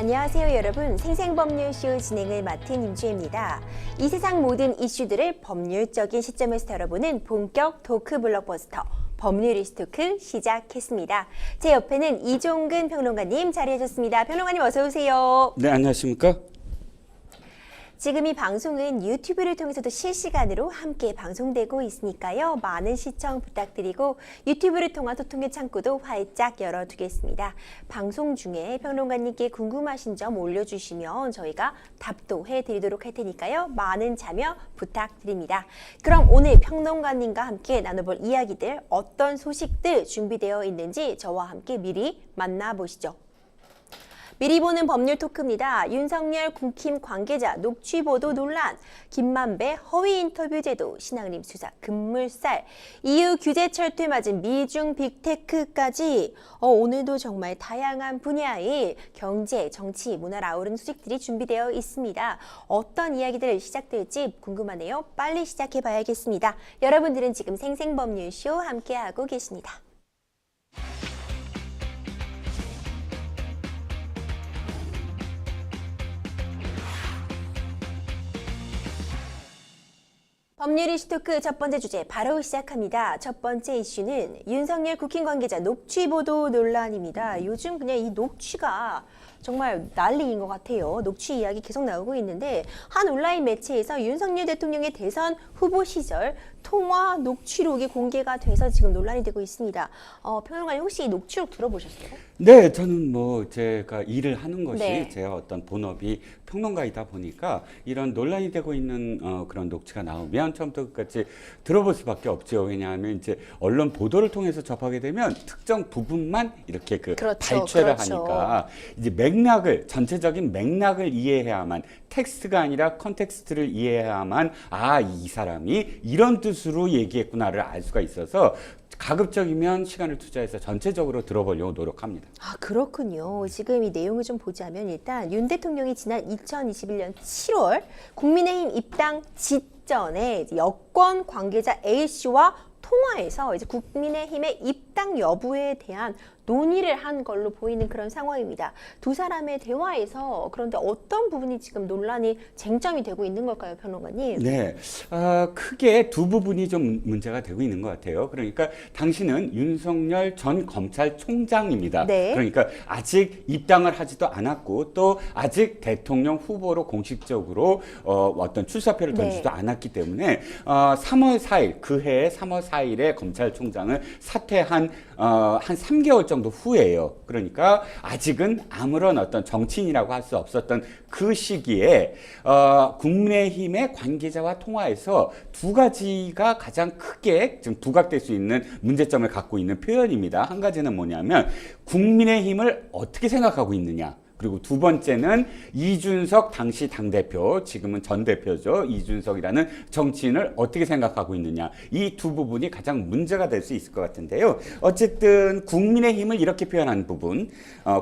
안녕하세요 여러분. 생생법률쇼 진행을 맡은 임주혜입니다. 이 세상 모든 이슈들을 법률적인 시점에서 다뤄보는 본격 토크 블록버스터 법률이슈토크 시작했습니다. 제 옆에는 이종근 평론가님 자리해주셨습니다. 평론가님 어서 오세요. 네, 안녕하십니까? 지금 이 방송은 유튜브를 통해서도 실시간으로 함께 방송되고 있으니까요. 많은 시청 부탁드리고 유튜브를 통한 소통의 창구도 활짝 열어두겠습니다. 방송 중에 평론가님께 궁금하신 점 올려주시면 저희가 답도 해드리도록 할 테니까요. 많은 참여 부탁드립니다. 그럼 오늘 평론가님과 함께 나눠볼 이야기들 어떤 소식들 준비되어 있는지 저와 함께 미리 만나보시죠. 미리 보는 법률 토크입니다. 윤석열 국힘 관계자 녹취보도 논란, 김만배 허위 인터뷰 제도, 신앙림 수사 급물살, EU 규제 철퇴 맞은 미중 빅테크까지 오늘도 정말 다양한 분야의 경제, 정치, 문화를 아우르는 소식들이 준비되어 있습니다. 어떤 이야기들 시작될지 궁금하네요. 빨리 시작해 봐야겠습니다. 여러분들은 지금 생생법률쇼 함께하고 계십니다. 법률 이슈토크 첫 번째 주제 바로 시작합니다. 첫 번째 이슈는 윤석열 국힘 관계자 녹취 보도 논란입니다. 요즘 그냥 이 녹취가 정말 난리인 것 같아요. 녹취 이야기 계속 나오고 있는데 한 온라인 매체에서 윤석열 대통령의 대선 후보 시절 통화 녹취록이 공개가 돼서 지금 논란이 되고 있습니다. 평론가님 혹시 이 녹취록 들어보셨어요? 네, 저는 뭐 제가 일을 하는 것이 네. 제 어떤 본업이 평론가이다 보니까 이런 논란이 되고 있는 그런 녹취가 나오면 처음부터 끝까지 들어볼 수밖에 없죠. 왜냐하면 이제 언론 보도를 통해서 접하게 되면 특정 부분만 이렇게 그렇죠, 발췌를 그렇죠. 하니까 이제 맥락을 전체적인 맥락을 이해해야만 텍스트가 아니라 컨텍스트를 이해해야만 이 사람이 이런 뜻으로 얘기했구나를 알 수가 있어서 가급적이면 시간을 투자해서 전체적으로 들어보려고 노력합니다. 그렇군요. 지금 이 내용을 좀 보자면 일단 윤 대통령이 지난 2021년 7월 국민의힘 입당 직전에 이제 여권 관계자 A씨와 통화에서 이제 국민의힘의 입당 여부에 대한 논의를 한 걸로 보이는 그런 상황입니다. 두 사람의 대화에서 그런데 어떤 부분이 지금 논란이 쟁점이 되고 있는 걸까요, 평론가님? 네, 크게 두 부분이 좀 문제가 되고 있는 것 같아요. 그러니까 당신은 윤석열 전 검찰총장입니다. 네. 그러니까 아직 입당을 하지도 않았고 또 아직 대통령 후보로 공식적으로 어떤 출사표를 던지지도 않았기 때문에 3월 4일 그해 3월 4일에 검찰총장을 사퇴한 한 3개월 정도 후에요. 그러니까 아직은 아무런 어떤 정치인이라고 할 수 없었던 그 시기에 국민의힘의 관계자와 통화에서 두 가지가 가장 크게 지금 부각될 수 있는 문제점을 갖고 있는 표현입니다. 한 가지는 뭐냐면 국민의힘을 어떻게 생각하고 있느냐. 그리고 두 번째는 이준석 당시 당대표, 지금은 전 대표죠. 이준석이라는 정치인을 어떻게 생각하고 있느냐. 이 두 부분이 가장 문제가 될 수 있을 것 같은데요. 어쨌든 국민의힘을 이렇게 표현한 부분,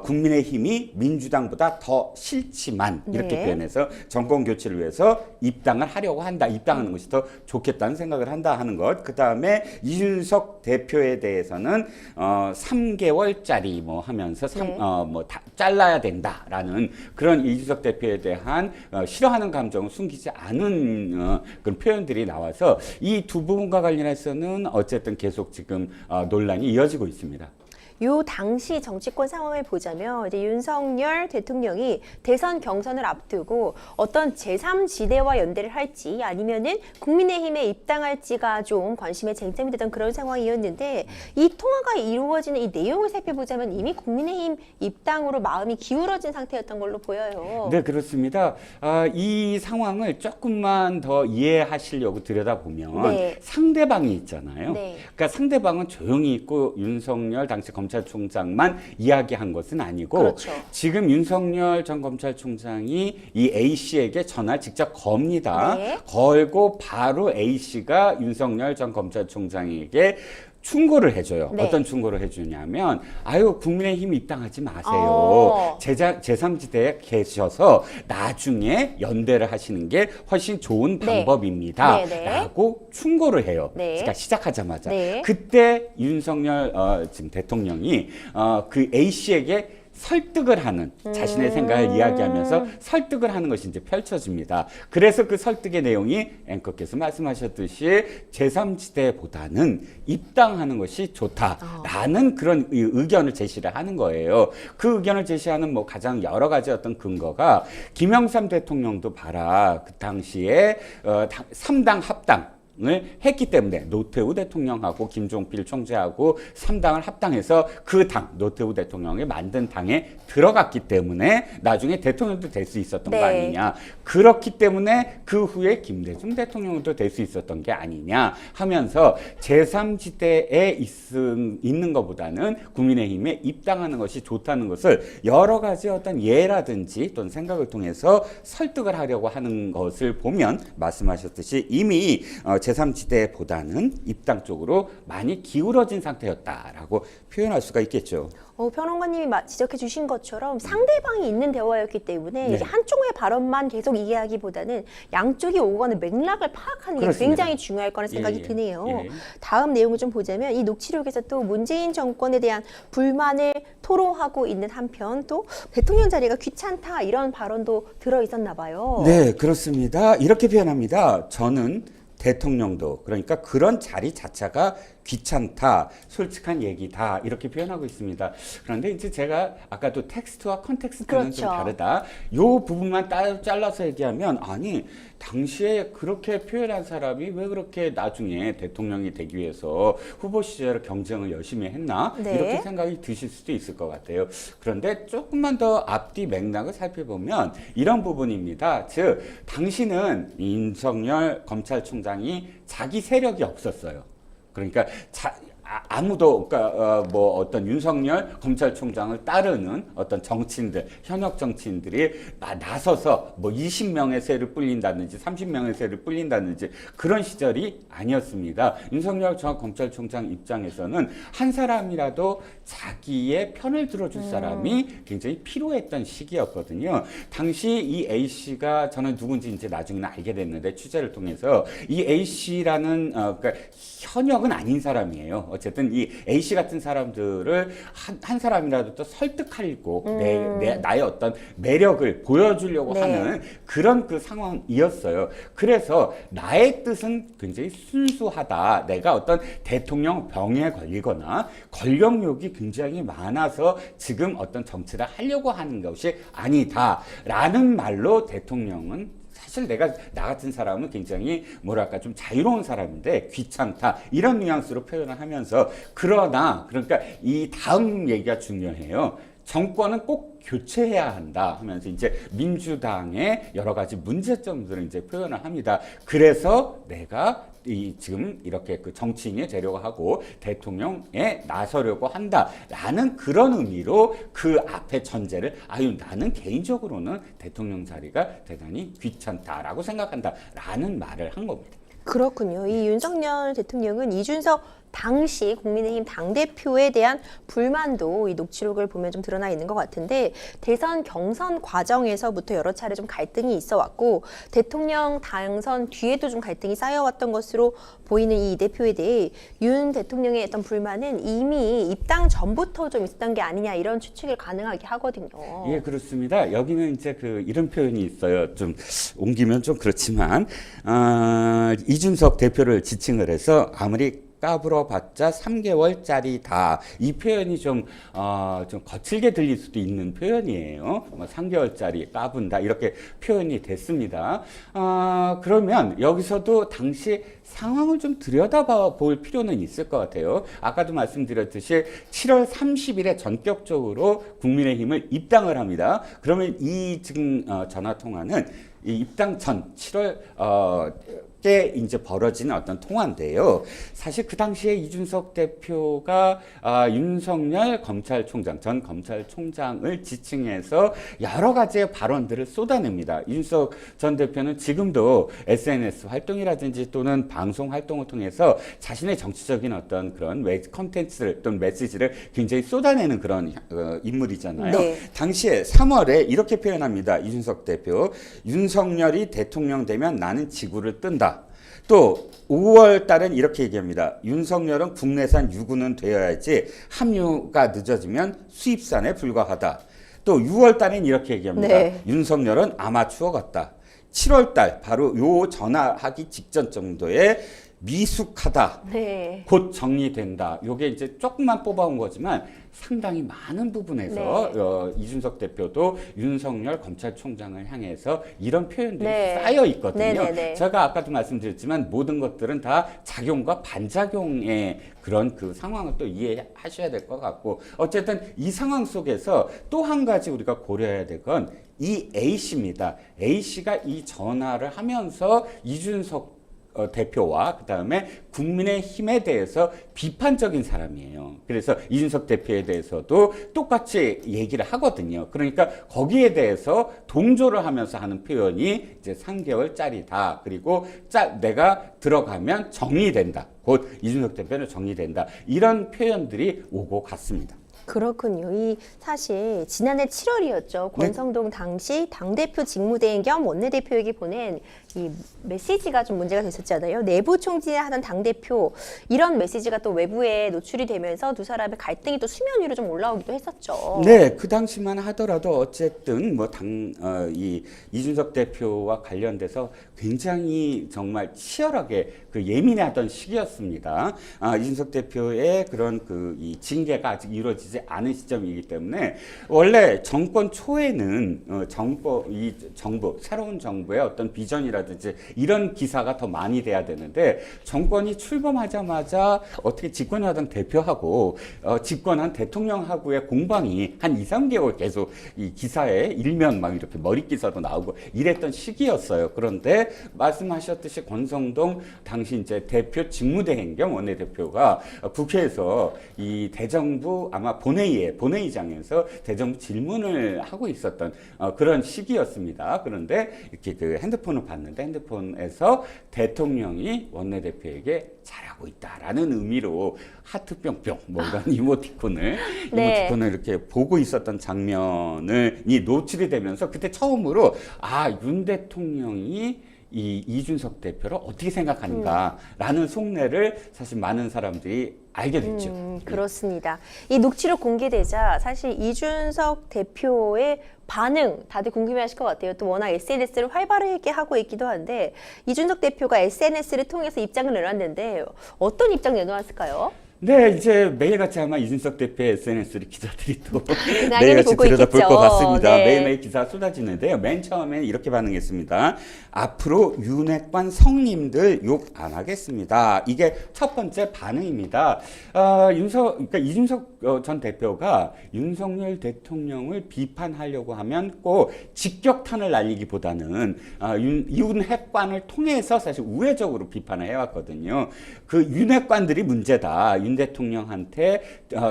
국민의힘이 민주당보다 더 싫지만 이렇게 표현해서 정권 교체를 위해서 입당을 하려고 한다. 입당하는 것이 더 좋겠다는 생각을 한다 하는 것. 그 다음에 이준석 대표에 대해서는 3개월짜리 뭐 하면서 다 잘라야 된다. 라는 그런 이준석 대표에 대한 싫어하는 감정을 숨기지 않은 그런 표현들이 나와서 이 두 부분과 관련해서는 어쨌든 계속 지금 논란이 이어지고 있습니다. 요 당시 정치권 상황을 보자면 이제 윤석열 대통령이 대선 경선을 앞두고 어떤 제3지대와 연대를 할지 아니면은 국민의힘에 입당할지가 좀 관심의 쟁점이 되던 그런 상황이었는데 이 통화가 이루어지는 이 내용을 살펴보자면 이미 국민의힘 입당으로 마음이 기울어진 상태였던 걸로 보여요. 네, 그렇습니다. 이 상황을 조금만 더 이해하시려고 들여다보면 상대방이 있잖아요. 그러니까 상대방은 조용히 있고 윤석열 당시 검찰총장만 이야기한 것은 아니고 지금 윤석열 전 검찰총장이 이 A씨에게 전화를 직접 겁니다. 걸고 바로 A씨가 윤석열 전 검찰총장에게 충고를 해줘요. 어떤 충고를 해주냐면 국민의힘 입당하지 마세요. 제3지대에 계셔서 나중에 연대를 하시는 게 훨씬 좋은 방법입니다. 라고 충고를 해요. 그러니까 시작하자마자. 그때 윤석열 지금 대통령이 그 A씨에게 설득을 하는 자신의 생각을 이야기하면서 설득을 하는 것이 이제 펼쳐집니다. 그래서 그 설득의 내용이 앵커께서 말씀하셨듯이 제3지대보다는 입당하는 것이 좋다라는 그런 의견을 제시를 하는 거예요. 그 의견을 제시하는 뭐 가장 여러 가지 어떤 근거가 김영삼 대통령도 봐라. 그 당시에 3당 합당 을 했기 때문에 노태우 대통령하고 김종필 총재하고 3당을 합당해서 그 당, 노태우 대통령이 만든 당에 들어갔기 때문에 나중에 대통령도 될 수 있었던 거 아니냐. 그렇기 때문에 그 후에 김대중 대통령도 될 수 있었던 게 아니냐 하면서 제3지대에 있는 것보다는 국민의힘에 입당하는 것이 좋다는 것을 여러 가지 어떤 예라든지 또는 생각을 통해서 설득을 하려고 하는 것을 보면 말씀하셨듯이 이미 제3지대보다는 입당 쪽으로 많이 기울어진 상태였다라고 표현할 수가 있겠죠. 평론가님이 지적해 주신 것처럼 상대방이 있는 대화였기 때문에 네. 이제 한쪽의 발언만 계속 이야기보다는 양쪽이 오가는 맥락을 파악하는 게 그렇습니다. 굉장히 중요할 거라는 생각이 예, 예. 드네요. 예. 다음 내용을 좀 보자면 이 녹취록에서 또 문재인 정권에 대한 불만을 토로하고 있는 한편 또 대통령 자리가 귀찮다 이런 발언도 들어 있었나 봐요. 네, 그렇습니다. 이렇게 표현합니다. 저는 대통령도 그러니까 그런 자리 자체가 귀찮다, 솔직한 얘기다 이렇게 표현하고 있습니다. 그런데 이제 제가 아까도 텍스트와 컨텍스트는 좀 그렇죠. 다르다. 요 부분만 잘라서 얘기하면 아니 당시에 그렇게 표현한 사람이 왜 그렇게 나중에 대통령이 되기 위해서 후보 시절에 경쟁을 열심히 했나 네. 이렇게 생각이 드실 수도 있을 것 같아요. 그런데 조금만 더 앞뒤 맥락을 살펴보면 이런 부분입니다. 즉 당시는 윤석열 검찰총장이 자기 세력이 없었어요. 그러니까 아무도 그러니까 뭐 어떤 윤석열 검찰총장을 따르는 어떤 정치인들 현역 정치인들이 나서서 뭐 20명의 세를 불린다든지 30명의 세를 불린다든지 그런 시절이 아니었습니다. 윤석열 전 검찰총장 입장에서는 한 사람이라도 자기의 편을 들어줄 사람이 굉장히 필요했던 시기였거든요. 당시 이 A 씨가 저는 누군지 이제 나중에는 알게 됐는데 취재를 통해서 이 A 씨라는 그러니까 현역은 아닌 사람이에요. 어쨌든 이 A 씨 같은 사람들을 한 사람이라도 또 설득하려고 나의 어떤 매력을 보여주려고 네. 하는 그런 그 상황이었어요. 그래서 나의 뜻은 굉장히 순수하다. 내가 어떤 대통령 병에 걸리거나 권력욕이 굉장히 많아서 지금 어떤 정치를 하려고 하는 것이 아니다라는 말로 대통령은 사실 나 같은 사람은 굉장히 뭐랄까 좀 자유로운 사람인데 귀찮다 이런 뉘앙스로 표현을 하면서 그러나 그러니까 이 다음 얘기가 중요해요. 정권은 꼭 교체해야 한다 하면서 이제 민주당의 여러 가지 문제점들을 이제 표현을 합니다. 그래서 내가 지금 이렇게 그 정치인이 되려고 하고 대통령에 나서려고 한다라는 그런 의미로 그 앞에 전제를 나는 개인적으로는 대통령 자리가 대단히 귀찮다라고 생각한다라는 말을 한 겁니다. 그렇군요. 이 윤석열 대통령은 이준석 당시 국민의힘 당대표에 대한 불만도 이 녹취록을 보면 좀 드러나 있는 것 같은데 대선 경선 과정에서부터 여러 차례 좀 갈등이 있어 왔고 대통령 당선 뒤에도 좀 갈등이 쌓여왔던 것으로 보이는 이 대표에 대해 윤 대통령의 어떤 불만은 이미 입당 전부터 좀 있었던 게 아니냐 이런 추측을 가능하게 하거든요. 예, 그렇습니다. 여기는 이제 이런 표현이 있어요. 좀 옮기면 좀 그렇지만 이준석 대표를 지칭을 해서 아무리 까불어봤자 3개월짜리다. 이 표현이 좀 거칠게 들릴 수도 있는 표현이에요. 3개월짜리 까분다 이렇게 표현이 됐습니다. 그러면 여기서도 당시 상황을 좀 들여다볼 필요는 있을 것 같아요. 아까도 말씀드렸듯이 7월 30일에 전격적으로 국민의힘을 입당을 합니다. 그러면 이 지금 전화 통화는 이 입당 전 7월 때 이제 벌어진 어떤 통화인데요. 사실 그 당시에 이준석 대표가 윤석열 검찰총장, 전 검찰총장을 지칭해서 여러 가지의 발언들을 쏟아냅니다. 이준석 전 대표는 지금도 SNS 활동이라든지 또는 방송 활동을 통해서 자신의 정치적인 어떤 그런 컨텐츠를 또는 메시지를 굉장히 쏟아내는 그런 인물이잖아요. 네. 당시에 3월에 이렇게 표현합니다. 이준석 대표. 윤석열이 대통령 되면 나는 지구를 뜬다. 또 5월 달은 이렇게 얘기합니다. 윤석열은 국내산 유구는 되어야지 함유가 늦어지면 수입산에 불과하다. 또 6월 달엔 이렇게 얘기합니다. 네. 윤석열은 아마추어 같다. 7월 달 바로 요 전화하기 직전 정도에 미숙하다. 네. 곧 정리된다. 요게 이제 조금만 뽑아온 거지만 상당히 많은 부분에서 네. 이준석 대표도 윤석열 검찰총장을 향해서 이런 표현들이 네. 쌓여 있거든요. 네네네. 제가 아까도 말씀드렸지만 모든 것들은 다 작용과 반작용의 그런 그 상황을 또 이해하셔야 될 것 같고 어쨌든 이 상황 속에서 또 한 가지 우리가 고려해야 될 건 이 A씨입니다. A씨가 이 전화를 하면서 이준석 대표와 그다음에 국민의힘에 대해서 비판적인 사람이에요. 그래서 이준석 대표에 대해서도 똑같이 얘기를 하거든요. 그러니까 거기에 대해서 동조를 하면서 하는 표현이 이제 3개월짜리다. 그리고 내가 들어가면 정리된다. 곧 이준석 대표는 정리된다. 이런 표현들이 오고 갔습니다. 그렇군요. 이 사실 지난해 7월이었죠. 권성동 당시 당대표 직무대행 겸 원내대표에게 보낸 이 메시지가 좀 문제가 됐었잖아요. 내부 총질하던 당대표 이런 메시지가 또 외부에 노출이 되면서 두 사람의 갈등이 또 수면 위로 좀 올라오기도 했었죠. 네, 그 당시만 하더라도 어쨌든 뭐 이준석 대표와 관련돼서 굉장히 정말 치열하게 그 예민하던 시기였습니다. 이준석 대표의 그런 이 징계가 아직 이루어지지 않은 시점이기 때문에 원래 정권 초에는 정부 새로운 정부의 어떤 비전이라든지 이런 기사가 더 많이 돼야 되는데 정권이 출범하자마자 어떻게 집권하던 대표하고 집권한 대통령하고의 공방이 한 2-3개월 계속 이 기사에 일면 막 이렇게 머리 기사도 나오고 이랬던 시기였어요. 그런데 말씀하셨듯이 권성동 당시 이제 대표 직무대행 겸 원내대표가 국회에서 이 대정부 아마 본회의장에서 대정부 질문을 하고 있었던 그런 시기였습니다. 그런데 이렇게 그 핸드폰을 봤는데 핸드폰에서 대통령이 원내대표에게 잘하고 있다라는 의미로 하트 뿅뿅 뭐 이런 이모티콘을 이렇게 보고 있었던 장면이 노출이 되면서 그때 처음으로 윤 대통령이 이준석 대표를 어떻게 생각하는가라는 속내를 사실 많은 사람들이 알게 됐죠. 그렇습니다. 이 녹취록 공개되자 사실 이준석 대표의 반응 다들 궁금해하실 것 같아요. 또 워낙 SNS를 활발하게 하고 있기도 한데 이준석 대표가 SNS를 통해서 입장을 내놨는데 어떤 입장 내놓았을까요? 네, 이제 매일같이 아마 이준석 대표의 SNS를 기자들이 또 당연히 매일같이 보고 들여다볼 있겠죠. 것 같습니다. 네. 매일매일 기사가 쏟아지는데요. 맨 처음에는 이렇게 반응했습니다. 앞으로 윤핵관 성님들 욕 안 하겠습니다. 이게 첫 번째 반응입니다. 그러니까 이준석 전 대표가 윤석열 대통령을 비판하려고 하면 꼭 직격탄을 날리기보다는 윤핵관을 통해서 사실 우회적으로 비판을 해왔거든요. 그 윤핵관들이 문제다. 윤 대통령한테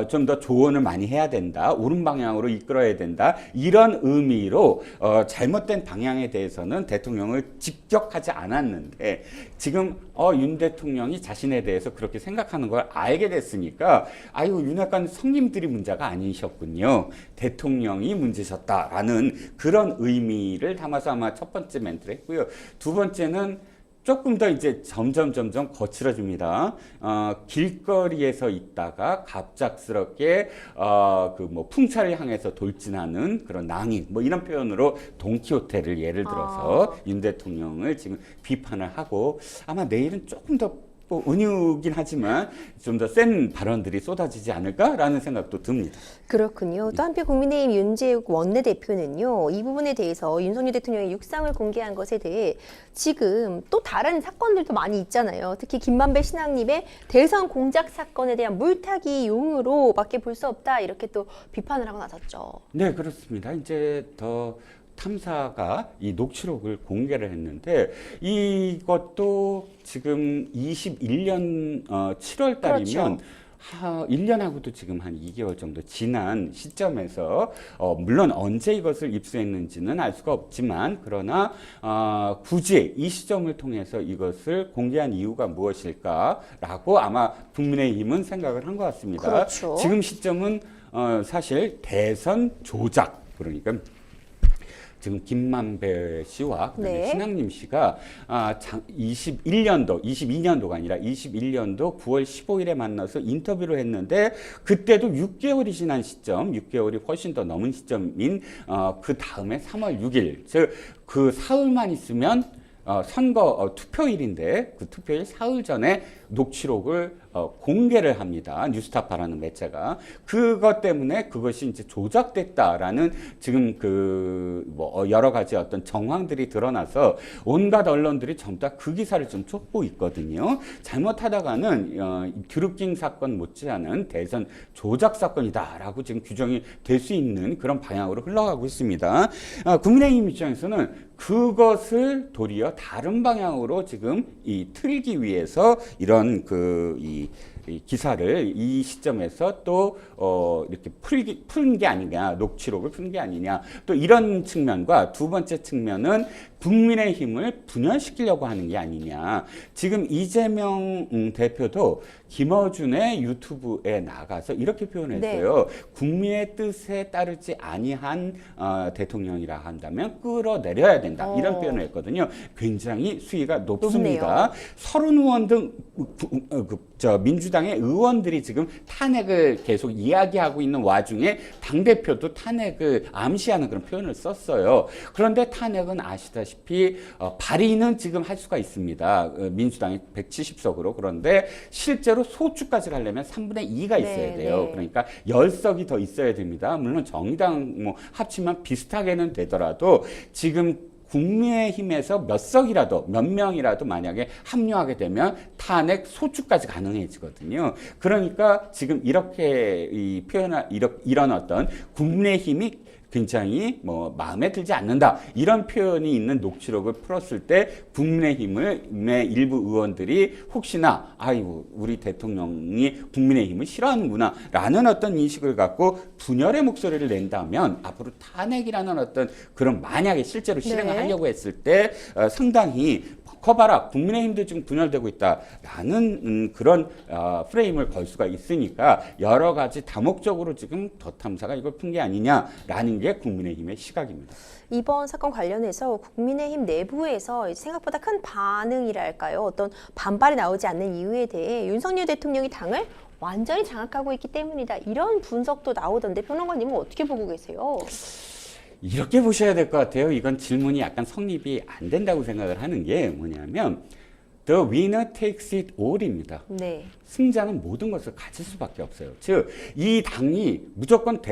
좀 더 조언을 많이 해야 된다. 옳은 방향으로 이끌어야 된다. 이런 의미로 잘못된 방향에 대해서는 대통령을 직격하지 않았는데 지금 윤 대통령이 자신에 대해서 그렇게 생각하는 걸 알게 됐으니까 윤핵관 성님들이 문제가 아니셨군요. 대통령이 문제셨다라는 그런 의미를 담아서 아마 첫 번째 멘트를 했고요. 두 번째는 조금 더 이제 점점 거칠어집니다. 길거리에서 있다가 갑작스럽게 풍차를 향해서 돌진하는 그런 낭인 이런 표현으로 돈키호테를 예를 들어서 윤 대통령을 지금 비판을 하고 아마 내일은 조금 더 은유긴 하지만 좀 더 센 발언들이 쏟아지지 않을까라는 생각도 듭니다. 그렇군요. 또 한편 국민의힘 윤재욱 원내대표는요. 이 부분에 대해서 윤석열 대통령의 육상을 공개한 것에 대해 지금 또 다른 사건들도 많이 있잖아요. 특히 김만배 신앙님의 대선 공작 사건에 대한 물타기 용으로밖에 볼 수 없다. 이렇게 또 비판을 하고 나섰죠. 네, 그렇습니다. 이제 더 탐사가 이 녹취록을 공개를 했는데 이것도 지금 21년 7월 달이면 그렇죠. 1년하고도 지금 한 2개월 정도 지난 시점에서 물론 언제 이것을 입수했는지는 알 수가 없지만 그러나 굳이 이 시점을 통해서 이것을 공개한 이유가 무엇일까라고 아마 국민의힘은 생각을 한 것 같습니다. 그렇죠. 지금 시점은 사실 대선 조작 그러니까 지금 김만배 씨와 그다음에 네. 신학림 씨가 22년도가 아니라 21년도 9월 15일에 만나서 인터뷰를 했는데 그때도 6개월이 지난 시점, 6개월이 훨씬 더 넘은 시점인 그 다음에 3월 6일, 즉 그 사흘만 있으면 선거 투표일인데 그 투표일 사흘 전에 녹취록을 공개를 합니다. 뉴스타파라는 매체가. 그것 때문에 그것이 이제 조작됐다라는 지금 뭐 여러 가지 어떤 정황들이 드러나서 온갖 언론들이 전부 다 그 기사를 좀 쫓고 있거든요. 잘못하다가는 드루킹 사건 못지않은 대선 조작 사건이다라고 지금 규정이 될 수 있는 그런 방향으로 흘러가고 있습니다. 국민의힘 입장에서는 그것을 도리어 다른 방향으로 지금 틀기 위해서 이런 이 기사를 이 시점에서 또 이렇게 푸는 게 아니냐, 녹취록을 푸는 게 아니냐, 또 이런 측면과 두 번째 측면은 국민의힘을 분열시키려고 하는 게 아니냐. 지금 이재명 대표도 김어준의 유튜브에 나가서 이렇게 표현했어요. 네. 국민의 뜻에 따르지 아니한 대통령이라 한다면 끌어내려야 된다. 이런 표현을 했거든요. 굉장히 수위가 높습니다. 서른 의원 등 민주당의 의원들이 지금 탄핵을 계속 이야기하고 있는 와중에 당대표도 탄핵을 암시하는 그런 표현을 썼어요. 그런데 탄핵은 아시다시피 발의는 지금 할 수가 있습니다. 민주당이 170석으로. 그런데 실제로 소추까지 가려면 3분의 2가 있어야 돼요. 그러니까 10석이 더 있어야 됩니다. 물론 정의당 뭐 합치면 비슷하게는 되더라도 지금 국민의힘에서 몇 명이라도 만약에 합류하게 되면 탄핵 소추까지 가능해지거든요. 그러니까 지금 이렇게 이런 어떤 국민의힘이 굉장히 뭐 마음에 들지 않는다 이런 표현이 있는 녹취록을 풀었을 때 국민의힘의 일부 의원들이 혹시나 아이고 우리 대통령이 국민의힘을 싫어하는구나 라는 어떤 인식을 갖고 분열의 목소리를 낸다면 앞으로 탄핵이라는 어떤 그런 만약에 실제로 실행을 하려고 했을 때 상당히 커봐라 국민의힘도 지금 분열되고 있다라는 그런 프레임을 걸 수가 있으니까 여러 가지 다목적으로 지금 더 탐사가 이걸 푼 게 아니냐라는 게 국민의힘의 시각입니다. 이번 사건 관련해서 국민의힘 내부에서 생각보다 큰 반응이랄까요? 어떤 반발이 나오지 않는 이유에 대해 윤석열 대통령이 당을 완전히 장악하고 있기 때문이다. 이런 분석도 나오던데 평론가님은 어떻게 보고 계세요? 이렇게 보셔야 될 것 같아요. 이건 질문이 약간 성립이 안 된다고 생각을 하는 게 뭐냐면 The winner takes it all입니다. 네. 승자는 모든 것을 가질 수밖에 없어요. 즉, 이 당이 무조건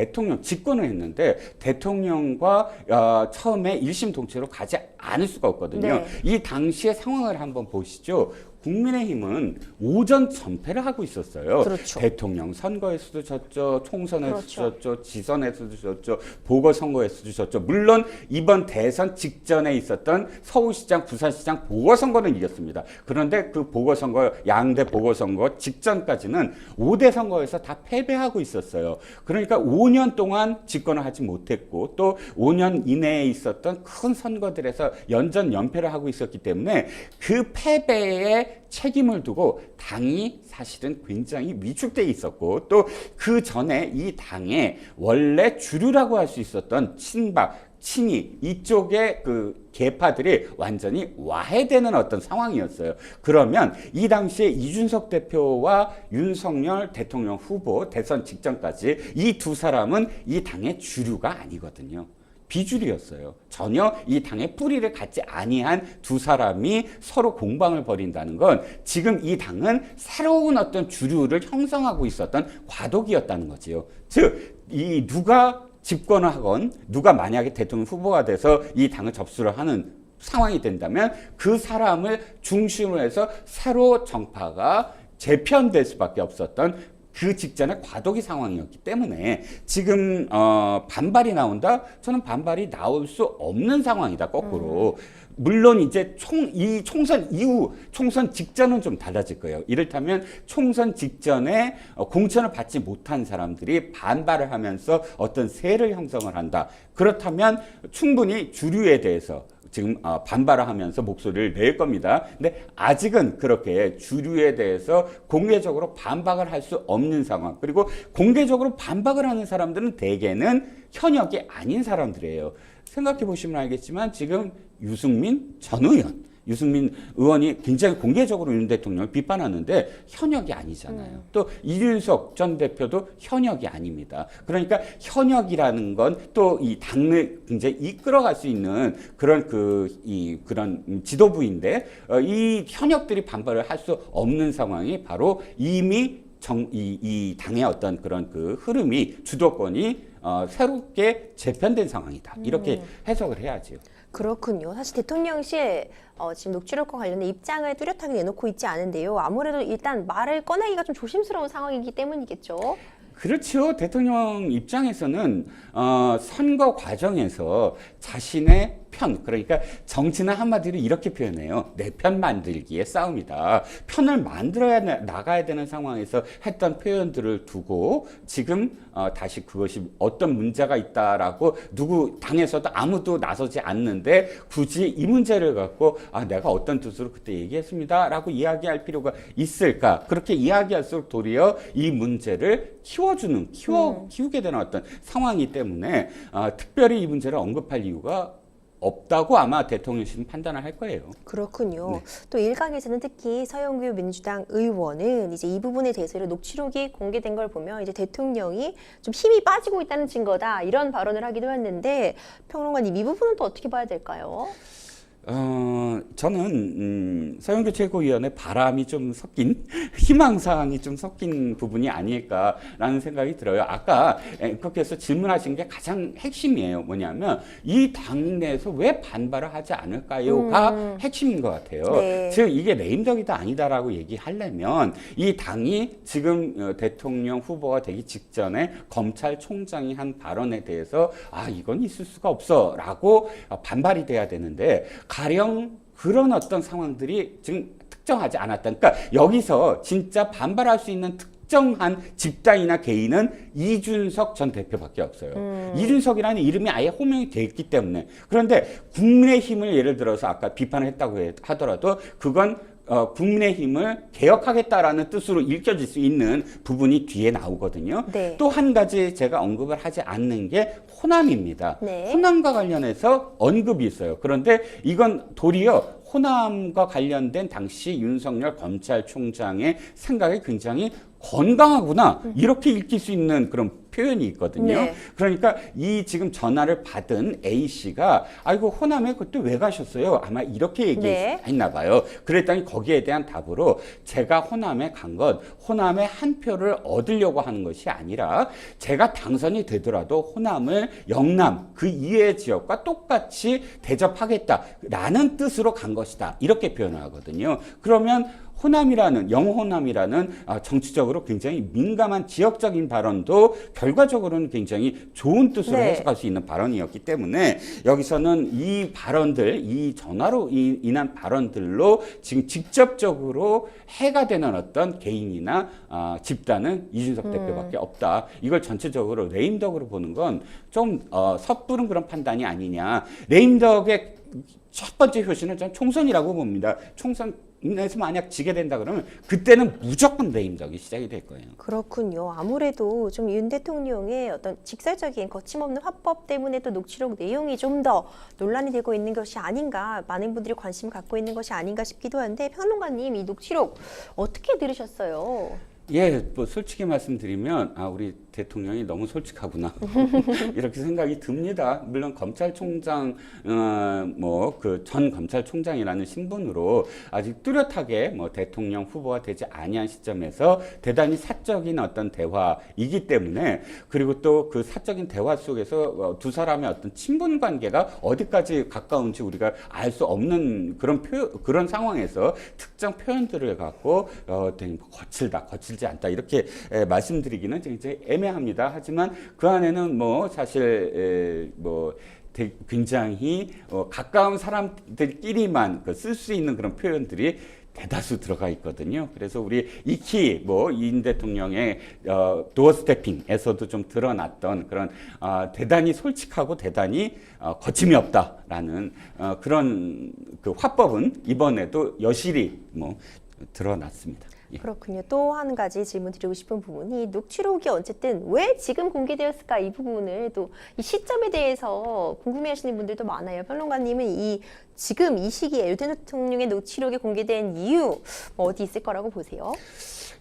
집권을 했는데 대통령과 처음에 일심동체로 가지 않을 수가 없거든요. 네. 이 당시의 상황을 한번 보시죠. 국민의힘은 오전 전패를 하고 있었어요. 그렇죠. 대통령 선거에서도 졌죠. 총선에서도 졌죠. 지선에서도 졌죠. 보궐선거에서도 졌죠. 물론 이번 대선 직전에 있었던 서울시장, 부산시장 보궐선거는 이겼습니다. 그런데 그 보궐선거, 양대 보궐선거 직전까지는 5대 선거에서 다 패배하고 있었어요. 그러니까 5년 동안 집권을 하지 못했고 또 5년 이내에 있었던 큰 선거들에서 연전연패를 하고 있었기 때문에 그 패배에 책임을 두고 당이 사실은 굉장히 위축돼 있었고 또 그 전에 이 당의 원래 주류라고 할 수 있었던 친박, 친이 이쪽의 그 계파들이 완전히 와해되는 어떤 상황이었어요. 그러면 이 당시에 이준석 대표와 윤석열 대통령 후보 대선 직전까지 이 두 사람은 이 당의 주류가 아니거든요. 비주류였어요. 전혀 이 당의 뿌리를 갖지 아니한 두 사람이 서로 공방을 벌인다는 건 지금 이 당은 새로운 어떤 주류를 형성하고 있었던 과도기였다는 거지요. 즉, 이 누가 집권을 하건 누가 만약에 대통령 후보가 돼서 이 당을 접수를 하는 상황이 된다면 그 사람을 중심으로 해서 새로 정파가 재편될 수밖에 없었던 그 직전에 과도기 상황이었기 때문에 지금 반발이 나온다? 저는 반발이 나올 수 없는 상황이다. 거꾸로. 물론 이제 이 총선 이후, 총선 직전은 좀 달라질 거예요. 이를테면 총선 직전에 공천을 받지 못한 사람들이 반발을 하면서 어떤 세를 형성을 한다. 그렇다면 충분히 주류에 대해서 지금 반발을 하면서 목소리를 낼 겁니다. 근데 아직은 그렇게 주류에 대해서 공개적으로 반박을 할 수 없는 상황. 그리고 공개적으로 반박을 하는 사람들은 대개는 현역이 아닌 사람들이에요. 생각해 보시면 알겠지만 지금 유승민 전 의원, 유승민 의원이 굉장히 공개적으로 윤 대통령을 비판하는데 현역이 아니잖아요. 또 이준석 전 대표도 현역이 아닙니다. 그러니까 현역이라는 건 또 이 당을 굉장히 이끌어갈 수 있는 그런 그런 지도부인데 이 현역들이 반발을 할 수 없는 상황이 바로 이미 이 당의 어떤 그런 그 흐름이 주도권이 새롭게 재편된 상황이다. 이렇게 해석을 해야지요. 그렇군요. 사실 대통령실 지금 녹취록과 관련된 입장을 뚜렷하게 내놓고 있지 않은데요. 아무래도 일단 말을 꺼내기가 좀 조심스러운 상황이기 때문이겠죠. 그렇죠. 대통령 입장에서는 선거 과정에서 자신의 편, 그러니까 정치는 한마디로 이렇게 표현해요. 내 편 만들기의 싸움이다. 편을 만들어야 나가야 되는 상황에서 했던 표현들을 두고 지금 다시 그것이 어떤 문제가 있다라고 누구 당에서도 아무도 나서지 않는데 굳이 이 문제를 갖고 내가 어떤 뜻으로 그때 얘기했습니다라고 이야기할 필요가 있을까? 그렇게 이야기할수록 도리어 이 문제를 키우게 되는 어떤 상황이기 때문에 특별히 이 문제를 언급할 이유가 없다고 아마 대통령실은 판단을 할 거예요. 그렇군요. 네. 또 일각에서는 특히 서영교 민주당 의원은 이제 이 부분에 대해서 녹취록이 공개된 걸 보면 이제 대통령이 좀 힘이 빠지고 있다는 증거다 이런 발언을 하기도 했는데 평론가님 이 부분은 또 어떻게 봐야 될까요? 저는 서영교 최고위원의 바람이 좀 섞인 희망사항이 좀 섞인 부분이 아닐까라는 생각이 들어요. 아까 앵커께서 질문하신 게 가장 핵심이에요. 뭐냐면 이 당내에서 왜 반발을 하지 않을까요가 핵심인 것 같아요. 네. 즉 이게 레임덕이다 아니다라고 얘기하려면 이 당이 지금 대통령 후보가 되기 직전에 검찰총장이 한 발언에 대해서 이건 있을 수가 없어라고 반발이 돼야 되는데 가령 그런 어떤 상황들이 지금 특정하지 않았다. 그러니까 여기서 진짜 반발할 수 있는 특정한 집단이나 개인은 이준석 전 대표밖에 없어요. 이준석이라는 이름이 아예 호명이 돼 있기 때문에. 그런데 국민의힘을 예를 들어서 아까 비판을 했다고 하더라도 그건 국민의힘을 개혁하겠다라는 뜻으로 읽혀질 수 있는 부분이 뒤에 나오거든요. 네. 또 한 가지 제가 언급을 하지 않는 게 호남입니다. 네. 호남과 관련해서 언급이 있어요. 그런데 이건 도리어 호남과 관련된 당시 윤석열 검찰총장의 생각이 굉장히 건강하구나 이렇게 읽힐 수 있는 그런 표현이 있거든요. 네. 그러니까 이 지금 전화를 받은 A 씨가 아이고 호남에 그때 왜 가셨어요? 아마 이렇게 얘기했나 봐요. 그랬더니 거기에 대한 답으로 제가 호남에 간 건 호남의 한 표를 얻으려고 하는 것이 아니라 제가 당선이 되더라도 호남을 영남 그 이외의 지역과 똑같이 대접하겠다라는 뜻으로 간 것이다. 이렇게 표현을 하거든요. 그러면 영호남이라는 정치적으로 굉장히 민감한 지역적인 발언도 결과적으로는 굉장히 좋은 뜻으로 네. 해석할 수 있는 발언이었기 때문에 여기서는 이 발언들, 이 전화로 인한 발언들로 지금 직접적으로 해가 되는 어떤 개인이나 집단은 이준석 대표밖에 없다. 이걸 전체적으로 레임덕으로 보는 건 좀 섣부른 그런 판단이 아니냐. 레임덕의 첫 번째 효시는 저는 총선이라고 봅니다. 총선에서 만약 지게 된다 그러면 그때는 무조건 레임덕이 시작이 될 거예요. 그렇군요. 아무래도 좀 윤 대통령의 어떤 직설적인 거침없는 화법 때문에 또 녹취록 내용이 좀 더 논란이 되고 있는 것이 아닌가, 많은 분들이 관심을 갖고 있는 것이 아닌가 싶기도 한데 평론가님 이 녹취록 어떻게 들으셨어요? 예, 뭐 솔직히 말씀드리면 우리 대통령이 너무 솔직하구나 이렇게 생각이 듭니다. 물론 검찰총장 그 전 검찰총장이라는 신분으로 아직 뚜렷하게 뭐 대통령 후보가 되지 아니한 시점에서 대단히 사적인 어떤 대화이기 때문에 그리고 또 그 사적인 대화 속에서 두 사람의 어떤 친분 관계가 어디까지 가까운지 우리가 알 수 없는 그런 상황에서 특정 표현들을 갖고 거칠지 않다 이렇게 말씀드리기는 굉장히 애매합니다. 하지만 그 안에는 뭐 사실 굉장히 가까운 사람들끼리만 쓸 수 있는 그런 표현들이 대다수 들어가 있거든요. 그래서 우리 익히 인 대통령의 도어 스태핑에서도 좀 드러났던 그런 대단히 솔직하고 대단히 거침이 없다라는 그런 그 화법은 이번에도 여실히 드러났습니다. 예. 그렇군요. 또 한 가지 질문 드리고 싶은 부분이 녹취록이 어쨌든 왜 지금 공개되었을까 이 부분을 또 이 시점에 대해서 궁금해하시는 분들도 많아요. 평론가님은 지금 이 시기에 윤 대통령의 녹취록이 공개된 이유 어디 있을 거라고 보세요?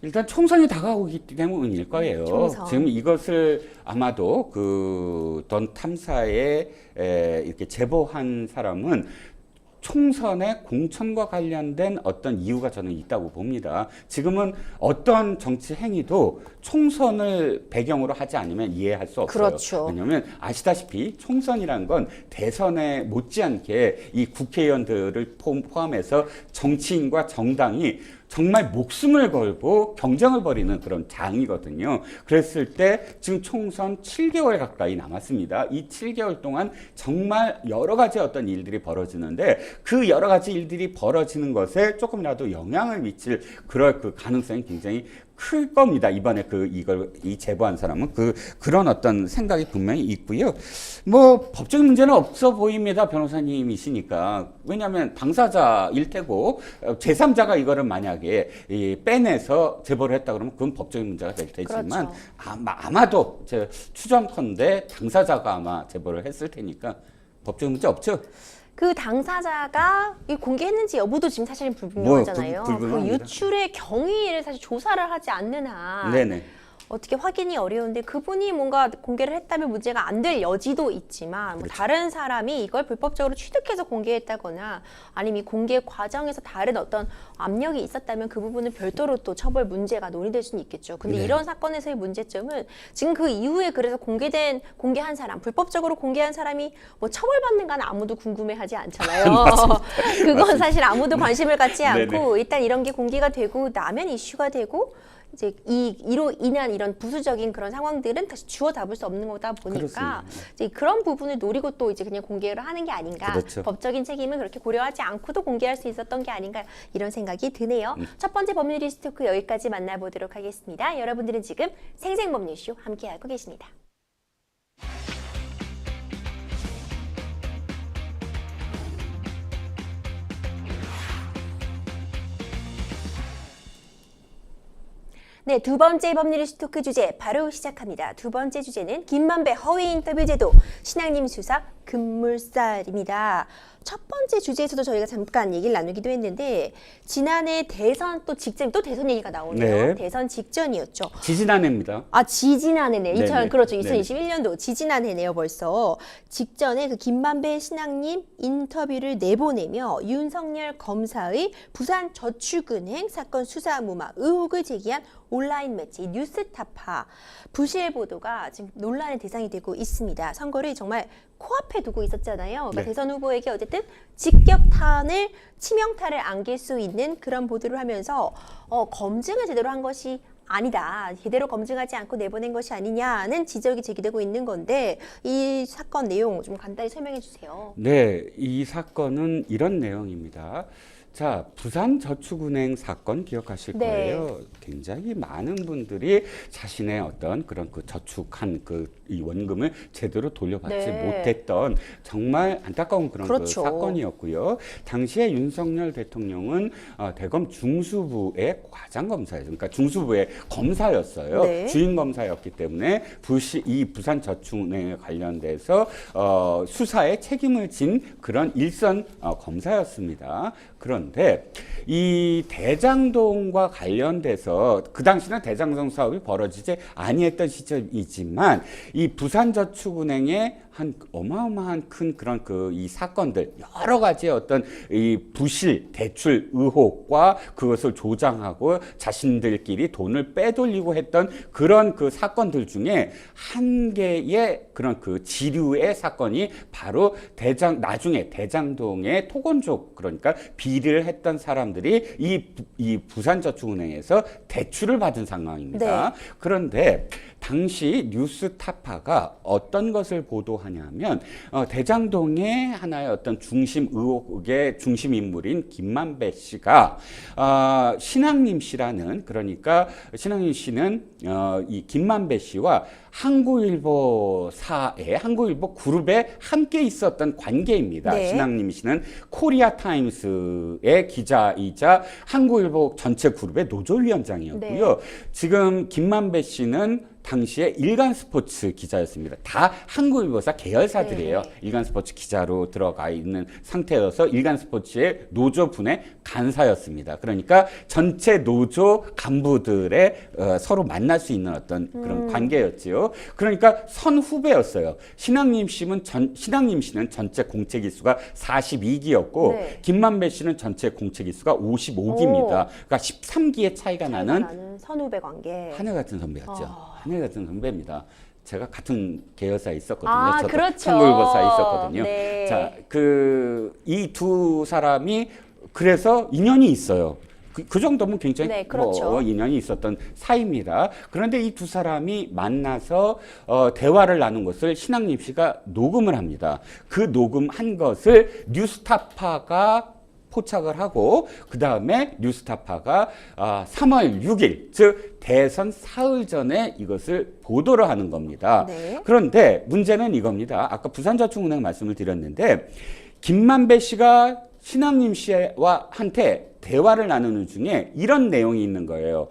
일단 총선이 다가오기 때문일 거예요. 총선. 지금 이것을 아마도 던 탐사에 이렇게 제보한 사람은 총선의 공천과 관련된 어떤 이유가 저는 있다고 봅니다. 지금은 어떤 정치 행위도 총선을 배경으로 하지 않으면 이해할 수 없어요. 그렇죠. 왜냐하면 아시다시피 총선이란 건 대선에 못지않게 이 국회의원들을 포함해서 정치인과 정당이 정말 목숨을 걸고 경쟁을 벌이는 그런 장이거든요. 그랬을 때 지금 총선 7개월 가까이 남았습니다. 이 7개월 동안 정말 여러 가지 어떤 일들이 벌어지는데 그 여러 가지 일들이 벌어지는 것에 조금이라도 영향을 미칠 그럴 그 가능성이 굉장히 클 겁니다. 이번에 이 제보한 사람은 그런 어떤 생각이 분명히 있고요. 뭐 법적인 문제는 없어 보입니다. 변호사님이시니까. 왜냐하면 당사자일 테고 제3자가 이거를 만약에 빼내서 제보를 했다 그러면 그건 법적인 문제가 될 테지만 그렇죠. 아마도 제 추정컨대 당사자가 아마 제보를 했을 테니까 법적인 문제 없죠. 그 당사자가 이 공개했는지 여부도 지금 사실은 불분명하잖아요. 그 불분명합니다. 유출의 경위를 사실 조사를 하지 않는 한 네네. 어떻게 확인이 어려운데 그분이 뭔가 공개를 했다면 문제가 안 될 여지도 있지만 뭐 그렇죠. 다른 사람이 이걸 불법적으로 취득해서 공개했다거나 아니면 이 공개 과정에서 다른 어떤 압력이 있었다면 그 부분은 별도로 또 처벌 문제가 논의될 수는 있겠죠. 근데 네. 이런 사건에서의 문제점은 지금 그 이후에 그래서 공개한 사람, 불법적으로 공개한 사람이 뭐 처벌받는가는 아무도 궁금해하지 않잖아요. 그건 사실 아무도 관심을 갖지 않고 일단 이런 게 공개가 되고 나면 이슈가 되고 이제 이로 인한 이런 부수적인 그런 상황들은 다시 주워 담을 수 없는 거다 보니까 이제 그런 부분을 노리고 또 이제 그냥 공개를 하는 게 아닌가. 그렇죠. 법적인 책임은 그렇게 고려하지 않고도 공개할 수 있었던 게 아닌가 이런 생각이 드네요. 첫 번째 법률 리스토크 여기까지 만나보도록 하겠습니다. 여러분들은 지금 생생법률쇼 함께하고 계십니다. 네, 두 번째 법률 스토크 주제 바로 시작합니다. 두 번째 주제는 김만배 허위 인터뷰 제도 신앙님 수사 급물살입니다. 첫 번째 주제에서도 저희가 잠깐 얘기를 나누기도 했는데 지난해 대선 또 직전 또 대선 얘기가 나오네요. 네. 대선 직전이었죠. 지지난해입니다. 지지난해네. 네네. 그렇죠. 네네. 2021년도 지지난해네요. 벌써 직전에 그 김만배 신앙님 인터뷰를 내보내며 윤석열 검사의 부산 저축은행 사건 수사 무마 의혹을 제기한 온라인 매체 뉴스타파 부실 보도가 지금 논란의 대상이 되고 있습니다. 선거를 정말 코앞에 두고 있었잖아요. 그러니까 네. 대선 후보에게 어쨌든 직격탄을 치명타를 안길 수 있는 그런 보도를 하면서 검증을 제대로 한 것이 아니다. 제대로 검증하지 않고 내보낸 것이 아니냐는 지적이 제기되고 있는 건데 이 사건 내용 좀 간단히 설명해 주세요. 네, 이 사건은 이런 내용입니다. 자, 부산저축은행 사건 기억하실 네. 거예요. 굉장히 많은 분들이 자신의 어떤 그런 저축한 이 원금을 제대로 돌려받지 네. 못했던 정말 안타까운 그런 그렇죠. 사건이었고요. 당시에 윤석열 대통령은 대검 중수부의 과장검사였어요. 그러니까 중수부의 검사였어요. 네. 주임 검사였기 때문에 이 부산저축은행에 관련돼서 수사에 책임을 진 그런 일선 검사였습니다. 그런데 이 대장동과 관련돼서 그 당시는 대장동 사업이 벌어지지 아니했던 시점이지만 이 부산저축은행의 한 어마어마한 큰 그런 이 사건들 여러 가지의 어떤 이 부실 대출 의혹과 그것을 조장하고 자신들끼리 돈을 빼돌리고 했던 그런 그 사건들 중에 한 개의 그런 지류의 사건이 바로 나중에 대장동의 토건족 그러니까 비리를 했던 사람들이 이 부산저축은행에서 대출을 받은 상황입니다. 네. 그런데 당시 뉴스타파가 어떤 것을 보도하냐면 대장동의 하나의 어떤 중심 의혹의 중심 인물인 김만배 씨가 신앙님 씨라는 그러니까 신앙님 씨는 이 김만배 씨와 한국일보사의 한국일보 그룹에 함께 있었던 관계입니다. 네. 신앙님 씨는 코리아 타임스의 뉴스의 기자이자 한국일보 전체 그룹의 노조위원장이었고요. 네. 지금 김만배 씨는 당시에 일간스포츠 기자였습니다. 다 한국일보사 계열사들이에요. 네. 일간스포츠 기자로 들어가 있는 상태여서 일간스포츠의 노조분의 간사였습니다. 그러니까 전체 노조 간부들의 서로 만날 수 있는 어떤 그런 관계였지요. 그러니까 선후배였어요. 신앙님 씨는 전체 공채 기수가 42기였고 네. 김만배 씨는 전체 공채 기수가 55기입니다. 그러니까 13기의 차이가 나는 선후배 관계. 하늘 같은 선배였죠. 하늘 같은 선배입니다. 제가 같은 계열사에 있었거든요. 아, 저도 그렇죠. 한국일보사에 있었거든요. 네. 자, 이 두 사람이 그래서 인연이 있어요. 그 정도면 굉장히 네, 그렇죠. 인연이 있었던 사이입니다. 그런데 이 두 사람이 만나서 대화를 나눈 것을 신앙림 씨가 녹음을 합니다. 그 녹음한 것을 뉴스타파가 포착을 하고 그 다음에 뉴스타파가 3월 6일 즉 대선 사흘 전에 이것을 보도를 하는 겁니다. 네. 그런데 문제는 이겁니다. 아까 부산저축은행 말씀을 드렸는데 김만배 씨가 신앙림 씨와 한테 대화를 나누는 중에 이런 내용이 있는 거예요.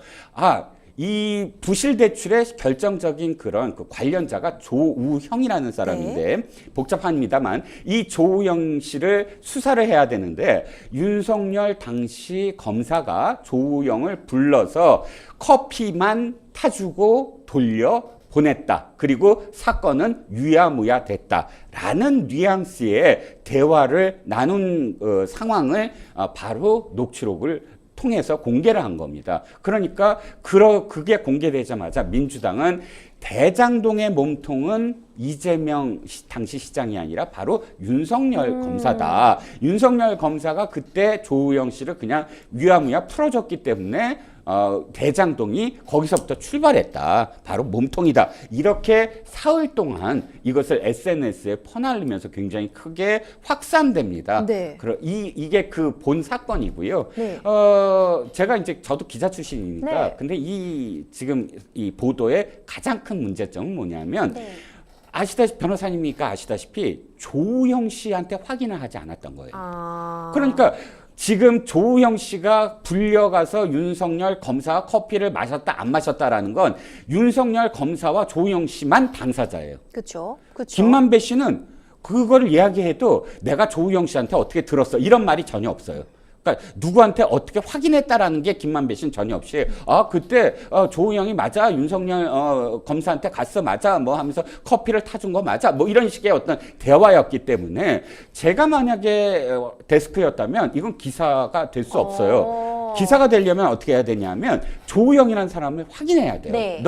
이 부실 대출의 결정적인 그런 그 관련자가 조우형이라는 사람인데 복잡합니다만 이 조우형 씨를 수사를 해야 되는데 윤석열 당시 검사가 조우형을 불러서 커피만 타주고 돌려 보냈다. 그리고 사건은 유야무야 됐다라는 뉘앙스의 대화를 나눈 상황을 바로 녹취록을 통해서 공개를 한 겁니다. 그러니까 그게 공개되자마자 민주당은 대장동의 몸통은 이재명 당시 시장이 아니라 바로 윤석열 검사다. 윤석열 검사가 그때 조우영 씨를 그냥 유야무야 풀어줬기 때문에 대장동이 거기서부터 출발했다. 바로 몸통이다. 이렇게 사흘 동안 이것을 SNS에 퍼날리면서 굉장히 크게 확산됩니다. 네. 이게 그 본 사건이고요. 네. 제가 이제 저도 기자 출신이니까 네. 근데 지금 이 보도의 가장 큰 문제점은 뭐냐면 네. 변호사님이니까 아시다시피 조우형 씨한테 확인을 하지 않았던 거예요. 그러니까 지금 조우형 씨가 불려가서 윤석열 검사와 커피를 마셨다 안 마셨다라는 건 윤석열 검사와 조우형 씨만 당사자예요. 그렇죠. 김만배 씨는 그거를 이야기해도 내가 조우형 씨한테 어떻게 들었어 이런 말이 전혀 없어요. 그러니까 누구한테 어떻게 확인했다라는 게 김만배 씨는 전혀 없이 그때 조우형이 맞아 윤석열 검사한테 갔어 맞아 뭐 하면서 커피를 타준 거 맞아 뭐 이런 식의 어떤 대화였기 때문에 제가 만약에 데스크였다면 이건 기사가 될 수 없어요. 기사가 되려면 어떻게 해야 되냐면 조우형이라는 사람을 확인해야 돼요. 네.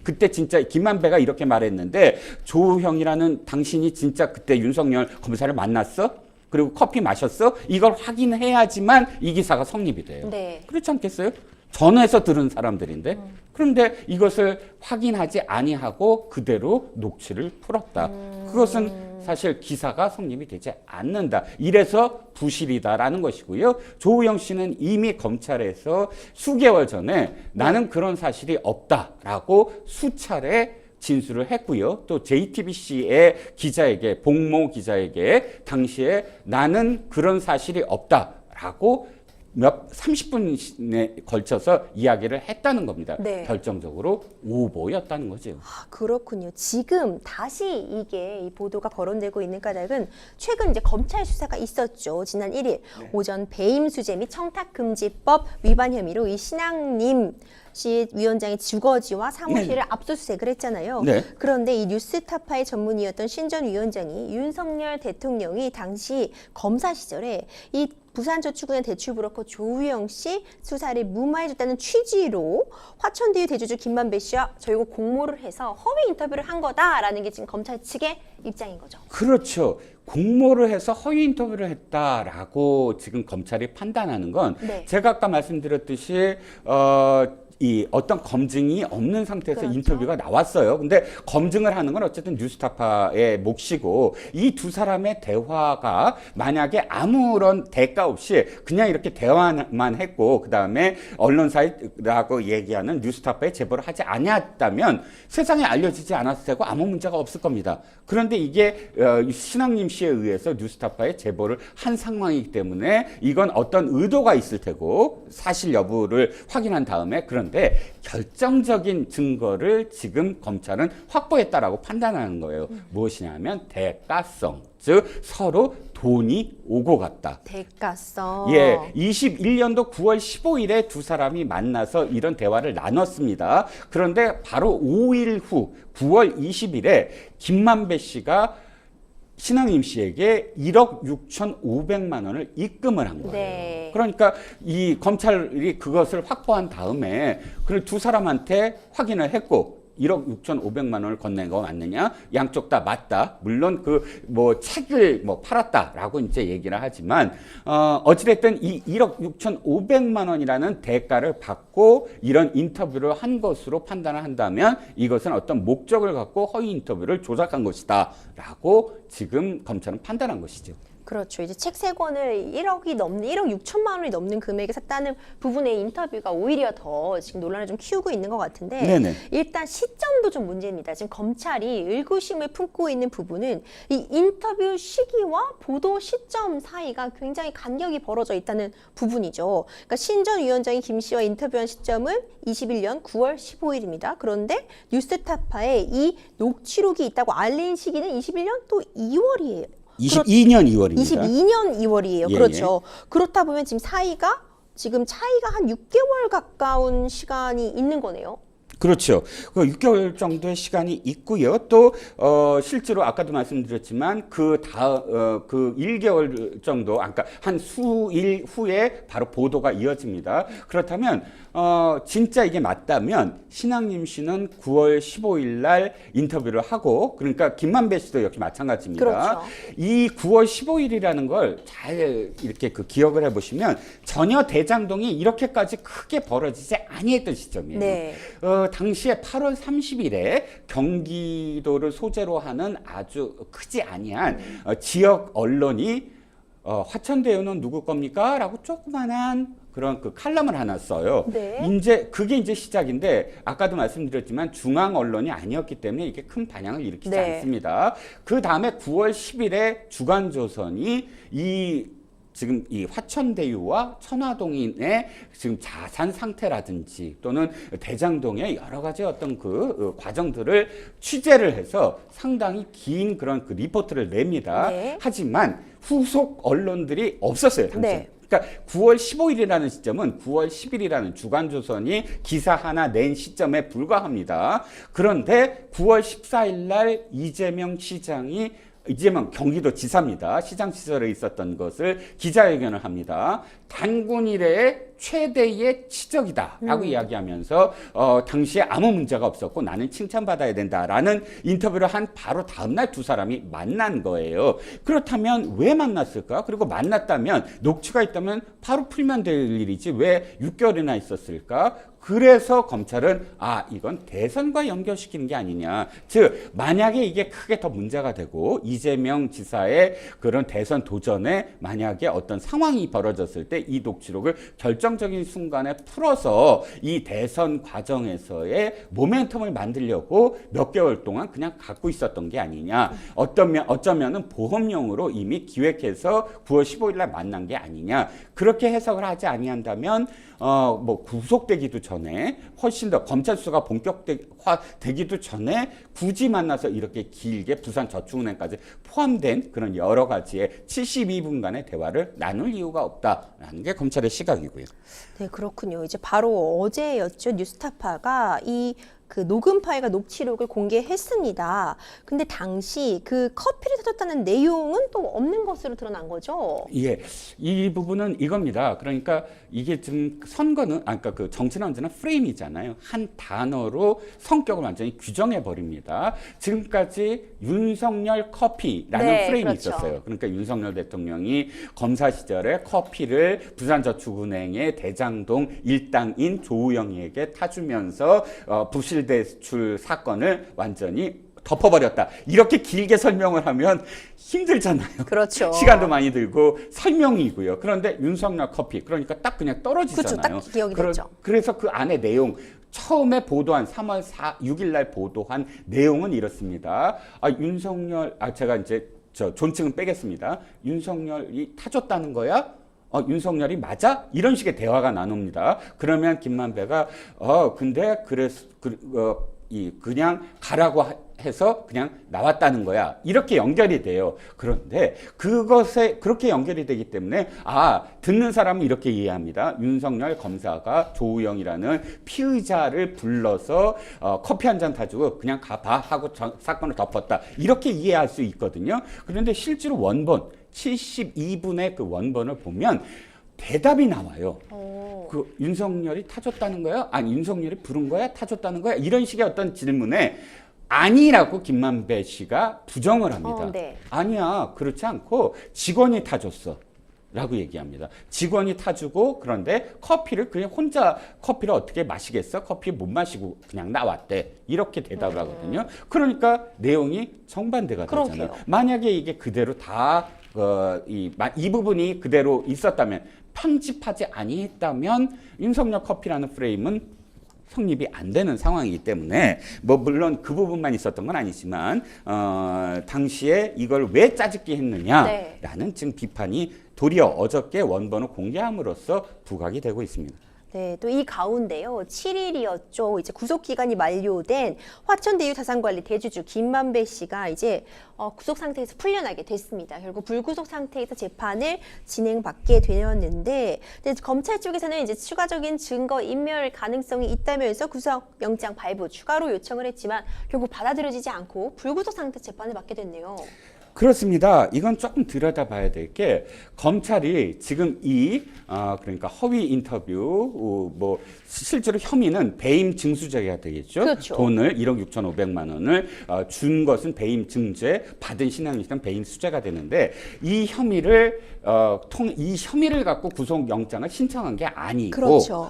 그때 진짜 김만배가 이렇게 말했는데 조우형이라는 당신이 진짜 그때 윤석열 검사를 만났어? 그리고 커피 마셨어? 이걸 확인해야지만 이 기사가 성립이 돼요. 네. 그렇지 않겠어요? 전화해서 들은 사람들인데 그런데 이것을 확인하지 아니하고 그대로 녹취를 풀었다. 그것은 사실 기사가 성립이 되지 않는다. 이래서 부실이다라는 것이고요. 조우영 씨는 이미 검찰에서 수개월 전에 나는 그런 사실이 없다라고 수차례 진술을 했고요. 또 JTBC의 기자에게 복모 기자에게 당시에 나는 그런 사실이 없다라고 30분에 걸쳐서 이야기를 했다는 겁니다. 네. 결정적으로 오보였다는 거죠. 그렇군요. 지금 다시 이 보도가 거론되고 있는 까닭은 최근 이제 검찰 수사가 있었죠. 지난 1일 오전 배임 수재 및 청탁금지법 위반 혐의로 이 신앙님 씨 위원장의 주거지와 사무실을 압수수색을 했잖아요. 네. 그런데 이 뉴스타파의 전문의였던 신전 위원장이 윤석열 대통령이 당시 검사 시절에 이 부산저축은행 대출브로커 조우영 씨 수사를 무마해줬다는 취지로 화천대유 대주주 김만배 씨와 저희가 공모를 해서 허위 인터뷰를 한 거다라는 게 지금 검찰 측의 입장인 거죠. 그렇죠. 공모를 해서 허위 인터뷰를 했다라고 지금 검찰이 판단하는 건 네. 제가 아까 말씀드렸듯이 이 어떤 검증이 없는 상태에서 그렇죠. 인터뷰가 나왔어요. 근데 검증을 하는 건 어쨌든 뉴스타파의 몫이고 이 두 사람의 대화가 만약에 아무런 대가 없이 그냥 이렇게 대화만 했고 그다음에 언론사라고 얘기하는 뉴스타파에 제보를 하지 않았다면 세상에 알려지지 않았을 테고 아무 문제가 없을 겁니다. 그런데 이게 신학님 씨에 의해서 뉴스타파에 제보를 한 상황이기 때문에 이건 어떤 의도가 있을 테고 사실 여부를 확인한 다음에 그런데 결정적인 증거를 지금 검찰은 확보했다라고 판단하는 거예요. 무엇이냐면 대가성, 즉 서로 돈이 오고 갔다. 대가성. 예, 21년도 9월 15일에 두 사람이 만나서 이런 대화를 나눴습니다. 그런데 바로 5일 후 9월 20일에 김만배 씨가 신앙임 씨에게 1억 6,500만 원을 입금을 한 거예요. 네. 그러니까 이 검찰이 그것을 확보한 다음에 그 두 사람한테 확인을 했고 1억 6,500만 원을 건넨 거 맞느냐? 양쪽 다 맞다. 물론 그 뭐 책을 뭐 팔았다라고 이제 얘기를 하지만 어찌됐든 이 1억 6,500만 원이라는 대가를 받고 이런 인터뷰를 한 것으로 판단을 한다면 이것은 어떤 목적을 갖고 허위 인터뷰를 조작한 것이다라고 지금 검찰은 판단한 것이죠. 그렇죠. 이제 책 세 권을 1억 6천만 원이 넘는 금액에 샀다는 부분의 인터뷰가 오히려 더 지금 논란을 좀 키우고 있는 것 같은데 네네. 일단 시점도 좀 문제입니다. 지금 검찰이 의구심을 품고 있는 부분은 이 인터뷰 시기와 보도 시점 사이가 굉장히 간격이 벌어져 있다는 부분이죠. 그러니까 신 전 위원장이 김 씨와 인터뷰한 시점은 21년 9월 15일입니다. 그런데 뉴스타파에 이 녹취록이 있다고 알린 시기는 21년 또 2월이에요. 22년 2월입니다. 22년 2월이에요. 예, 그렇죠. 그렇다 보면 지금 지금 차이가 한 6개월 가까운 시간이 있는 거네요. 그렇죠. 그 6개월 정도의 시간이 있고요. 또 실제로 아까도 말씀드렸지만 그 1개월 정도, 그러니까 한 수일 후에 바로 보도가 이어집니다. 그렇다면 진짜 이게 맞다면 신학님 씨는 9월 15일 날 인터뷰를 하고 그러니까 김만배 씨도 역시 마찬가지입니다. 그렇죠. 이 9월 15일이라는 걸 잘 이렇게 그 기억을 해보시면 전혀 대장동이 이렇게까지 크게 벌어지지 아니했던 시점이에요. 네. 당시에 8월 30일에 경기도를 소재로 하는 아주 크지 아니한 지역 언론이 화천대유는 누구 겁니까? 라고 조그만한 그런 그 칼럼을 하나 써요. 네. 그게 이제 시작인데 아까도 말씀드렸지만 중앙 언론이 아니었기 때문에 이게 큰 반향을 일으키지 네. 않습니다. 그 다음에 9월 10일에 주간조선이 지금 이 화천대유와 천화동인의 지금 자산 상태라든지 또는 대장동의 여러 가지 어떤 그 과정들을 취재를 해서 상당히 긴 그런 그 리포트를 냅니다. 네. 하지만 후속 언론들이 없었어요, 당시에. 네. 그러니까 9월 15일이라는 시점은 9월 10일이라는 주간조선이 기사 하나 낸 시점에 불과합니다. 그런데 9월 14일 날 이재명 경기도 지사입니다. 시장 시절에 있었던 것을 기자회견을 합니다. 단군 이래의 최대의 치적이다라고 이야기하면서 당시에 아무 문제가 없었고 나는 칭찬받아야 된다라는 인터뷰를 한 바로 다음날 두 사람이 만난 거예요. 그렇다면 왜 만났을까? 그리고 만났다면 녹취가 있다면 바로 풀면 될 일이지 왜 6개월이나 있었을까? 그래서 검찰은 이건 대선과 연결시키는 게 아니냐. 즉 만약에 이게 크게 더 문제가 되고 이재명 지사의 그런 대선 도전에 만약에 어떤 상황이 벌어졌을 때 이 녹취록을 결정적인 순간에 풀어서 이 대선 과정에서의 모멘텀을 만들려고 몇 개월 동안 그냥 갖고 있었던 게 아니냐. 어쩌면은 보험용으로 이미 기획해서 9월 15일 날 만난 게 아니냐. 그렇게 해석을 하지 아니한다면 뭐 구속되기도 전에 훨씬 더 검찰 수사가 본격화되기도 전에 굳이 만나서 이렇게 길게 부산저축은행까지 포함된 그런 여러 가지의 72분간의 대화를 나눌 이유가 없다라는 게 검찰의 시각이고요. 네, 그렇군요. 이제 바로 어제였죠. 뉴스타파가 이 그 녹음 파일과 녹취록을 공개했습니다. 근데 당시 그 커피를 사줬다는 내용은 또 없는 것으로 드러난 거죠. 예, 이 부분은 이겁니다. 그러니까 이게 지금 선거는, 그러니까 그 정치는 언제나 프레임이잖아요. 한 단어로 성격을 완전히 규정해 버립니다. 지금까지 윤석열 커피라는 네, 프레임이 그렇죠. 있었어요. 그러니까 윤석열 대통령이 검사 시절에 커피를 부산저축은행의 대장동 일당인 조우영에게 타주면서 부실 대출 사건을 완전히 덮어버렸다. 이렇게 길게 설명을 하면 힘들잖아요. 그렇죠. 시간도 많이 들고 설명이고요. 그런데 윤석열 커피, 그러니까 딱 그냥 떨어지잖아요. 그렇죠. 딱 기억이 됐죠. 그래서 그 안에 내용, 처음에 보도한 3월 6일 날 보도한 내용은 이렇습니다. 윤석열, 제가 이제 존칭은 빼겠습니다. 윤석열이 타줬다는 거야? 윤석열이 맞아? 이런 식의 대화가 나눕니다. 그러면 김만배가 근데 그래서 그냥 가라고 해서 그냥 나왔다는 거야. 이렇게 연결이 돼요. 그런데 그것에 그렇게 연결이 되기 때문에 듣는 사람은 이렇게 이해합니다. 윤석열 검사가 조우영이라는 피의자를 불러서 커피 한 잔 타주고 그냥 가봐 하고 사건을 덮었다. 이렇게 이해할 수 있거든요. 그런데 실제로 원본 72분의 그 원본을 보면 대답이 나와요. 그 윤석열이 타줬다는 거야? 아니 윤석열이 부른 거야? 타줬다는 거야? 이런 식의 어떤 질문에 아니라고 김만배 씨가 부정을 합니다. 네. 아니야, 그렇지 않고 직원이 타줬어. 라고 얘기합니다. 직원이 타주고 그런데 커피를 그냥 혼자 커피를 어떻게 마시겠어? 커피 못 마시고 그냥 나왔대. 이렇게 대답을 하거든요. 그러니까 내용이 정반대가 되잖아요. 그러게요. 만약에 이게 그대로 다 이 부분이 그대로 있었다면 편집하지 아니했다면 윤석열 커피라는 프레임은 성립이 안 되는 상황이기 때문에 물론 그 부분만 있었던 건 아니지만 당시에 이걸 왜 짜집기 했느냐라는 지금 비판이 도리어 어저께 원본을 공개함으로써 부각이 되고 있습니다. 네, 또 이 가운데요, 7일이었죠. 이제 구속 기간이 만료된 화천대유 자산관리 대주주 김만배 씨가 이제 구속 상태에서 풀려나게 됐습니다. 결국 불구속 상태에서 재판을 진행받게 되었는데, 검찰 쪽에서는 이제 추가적인 증거 인멸 가능성이 있다면서 구속영장 발부 추가로 요청을 했지만 결국 받아들여지지 않고 불구속 상태 재판을 받게 됐네요. 그렇습니다. 이건 조금 들여다봐야 될 게 검찰이 지금 그러니까 허위 인터뷰 실제로 혐의는 배임 증수죄가 되겠죠. 그렇죠. 돈을 1억 6,500만 원을 준 것은 배임 증죄, 받은 신앙이시는 배임 수재가 되는데 이 혐의를 갖고 구속영장을 신청한 게 아니고, 그렇죠.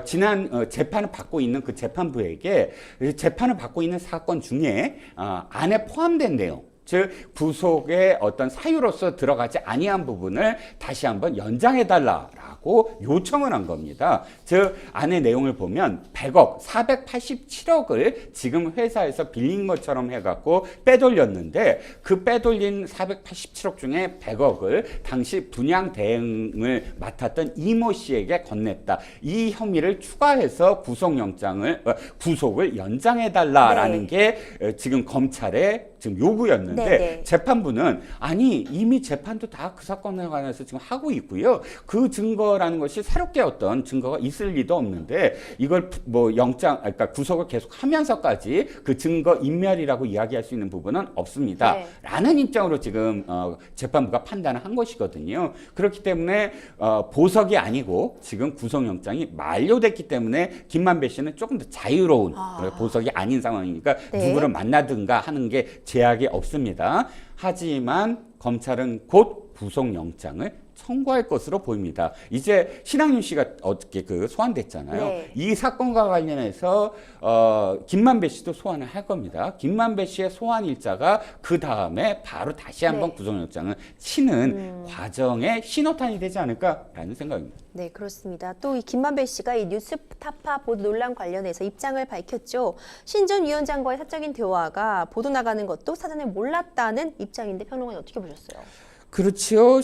지난 재판을 받고 있는 그 재판부에게 재판을 받고 있는 사건 중에 안에 포함된 내용. 즉 구속의 어떤 사유로서 들어가지 아니한 부분을 다시 한번 연장해달라라고 요청을 한 겁니다. 즉 안의 내용을 보면 100억, 487억을 지금 회사에서 빌린 것처럼 해갖고 빼돌렸는데 그 빼돌린 487억 중에 100억을 당시 분양 대행을 맡았던 이모 씨에게 건넸다. 이 혐의를 추가해서 구속을 연장해달라라는 게 지금 검찰의 지금 요구였는데 네네. 재판부는 아니 이미 재판도 다 그 사건에 관해서 지금 하고 있고요. 그 증거라는 것이 새롭게 어떤 증거가 있을 리도 없는데 이걸 그러니까 구속을 계속하면서까지 그 증거 인멸이라고 이야기할 수 있는 부분은 없습니다. 네. 라는 입장으로 지금 재판부가 판단을 한 것이거든요. 그렇기 때문에 보석이 아니고 지금 구속영장이 만료됐기 때문에 김만배 씨는 조금 더 자유로운 보석이 아닌 상황이니까 네. 누구를 만나든가 하는 게 제약이 없습니다. 하지만 검찰은 곧 구속영장을 청구할 것으로 보입니다. 이제 신학윤 씨가 어저께 소환됐잖아요. 네. 이 사건과 관련해서 김만배 씨도 소환을 할 겁니다. 김만배 씨의 소환 일자가 그 다음에 바로 다시 한번 구속영장을 치는 과정의 신호탄이 되지 않을까라는 생각입니다. 네, 그렇습니다. 또 이 김만배 씨가 이 뉴스타파 보도 논란 관련해서 입장을 밝혔죠. 신 전 위원장과의 사적인 대화가 보도 나가는 것도 사전에 몰랐다는 입장인데 평론가님 어떻게 보셨어요? 그렇지요.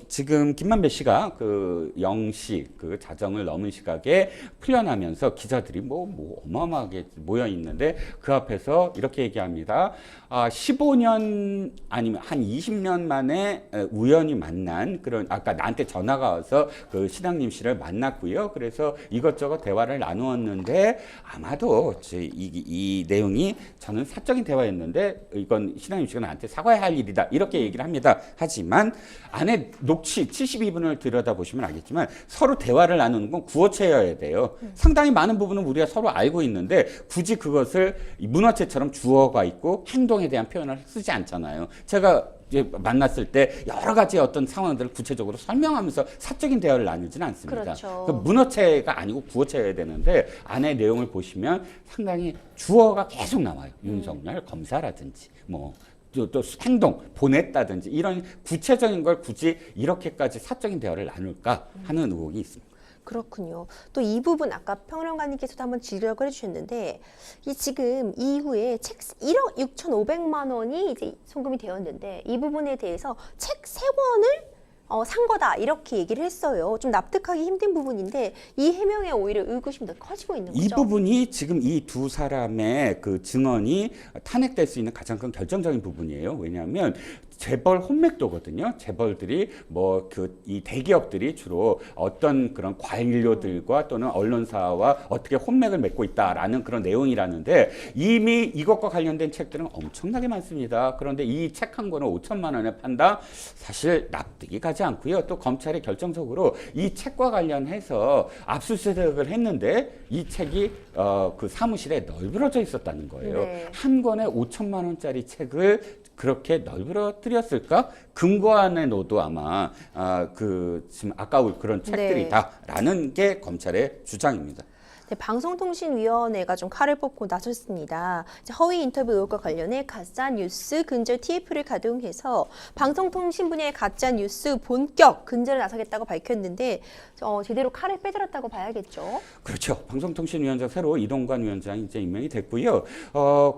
지금 김만배 씨가 그 0시 그 자정을 넘은 시각에 풀려나면서 기자들이 뭐 어마어마하게 모여 있는데 그 앞에서 이렇게 얘기합니다. 15년 아니면 한 20년 만에 우연히 만난 그런 아까 나한테 전화가 와서 그 신앙님 씨를 만났고요. 그래서 이것저것 대화를 나누었는데 아마도 이 내용이 저는 사적인 대화였는데 이건 신앙님 씨가 나한테 사과해야 할 일이다. 이렇게 얘기를 합니다. 하지만 안에 녹취 72분을 들여다보시면 알겠지만 서로 대화를 나누는 건 구어체여야 돼요. 상당히 많은 부분은 우리가 서로 알고 있는데 굳이 그것을 문어체처럼 주어가 있고 행동에 대한 표현을 쓰지 않잖아요. 제가 이제 만났을 때 여러 가지 어떤 상황들을 구체적으로 설명하면서 사적인 대화를 나누지는 않습니다. 그렇죠. 그 문어체가 아니고 구어체여야 되는데 안에 내용을 보시면 상당히 주어가 계속 나와요. 윤석열 검사라든지 또 행동, 보냈다든지 이런 구체적인 걸 굳이 이렇게까지 사적인 대화를 나눌까 하는 의혹이 있습니다. 그렇군요. 또 이 부분 아까 평론가님께서도 한번 지적을 해주셨는데 이 지금 이후에 책 1억 6,500만 원이 이제 송금이 되었는데 이 부분에 대해서 책 3권을 산 거다 이렇게 얘기를 했어요. 좀 납득하기 힘든 부분인데 이 해명에 오히려 의구심이 더 커지고 있는 거죠. 이 부분이 지금 이 두 사람의 그 증언이 탄핵될 수 있는 가장 큰 결정적인 부분이에요. 왜냐하면 재벌 혼맥도거든요. 재벌들이 이 대기업들이 주로 어떤 그런 관료들과 또는 언론사와 어떻게 혼맥을 맺고 있다라는 그런 내용이라는데 이미 이것과 관련된 책들은 엄청나게 많습니다. 그런데 이 책 한 권을 5천만 원에 판다? 사실 납득이 가지 않고요. 또 검찰이 결정적으로 이 책과 관련해서 압수수색을 했는데 이 책이 그 사무실에 널브러져 있었다는 거예요. 네. 한 권에 5천만 원짜리 책을 그렇게 널브러뜨렸을까? 금고 안에 넣어도 아마 지금 아까울 그런 책들이다라는 게 검찰의 주장입니다. 네, 방송통신위원회가 좀 칼을 뽑고 나섰습니다. 허위 인터뷰 의혹과 관련해 가짜뉴스 근절 TF를 가동해서 방송통신 분야의 가짜뉴스 본격 근절에 나서겠다고 밝혔는데 제대로 칼을 빼들었다고 봐야겠죠. 그렇죠. 방송통신위원장 새로 이동관 위원장이 이제 임명이 됐고요.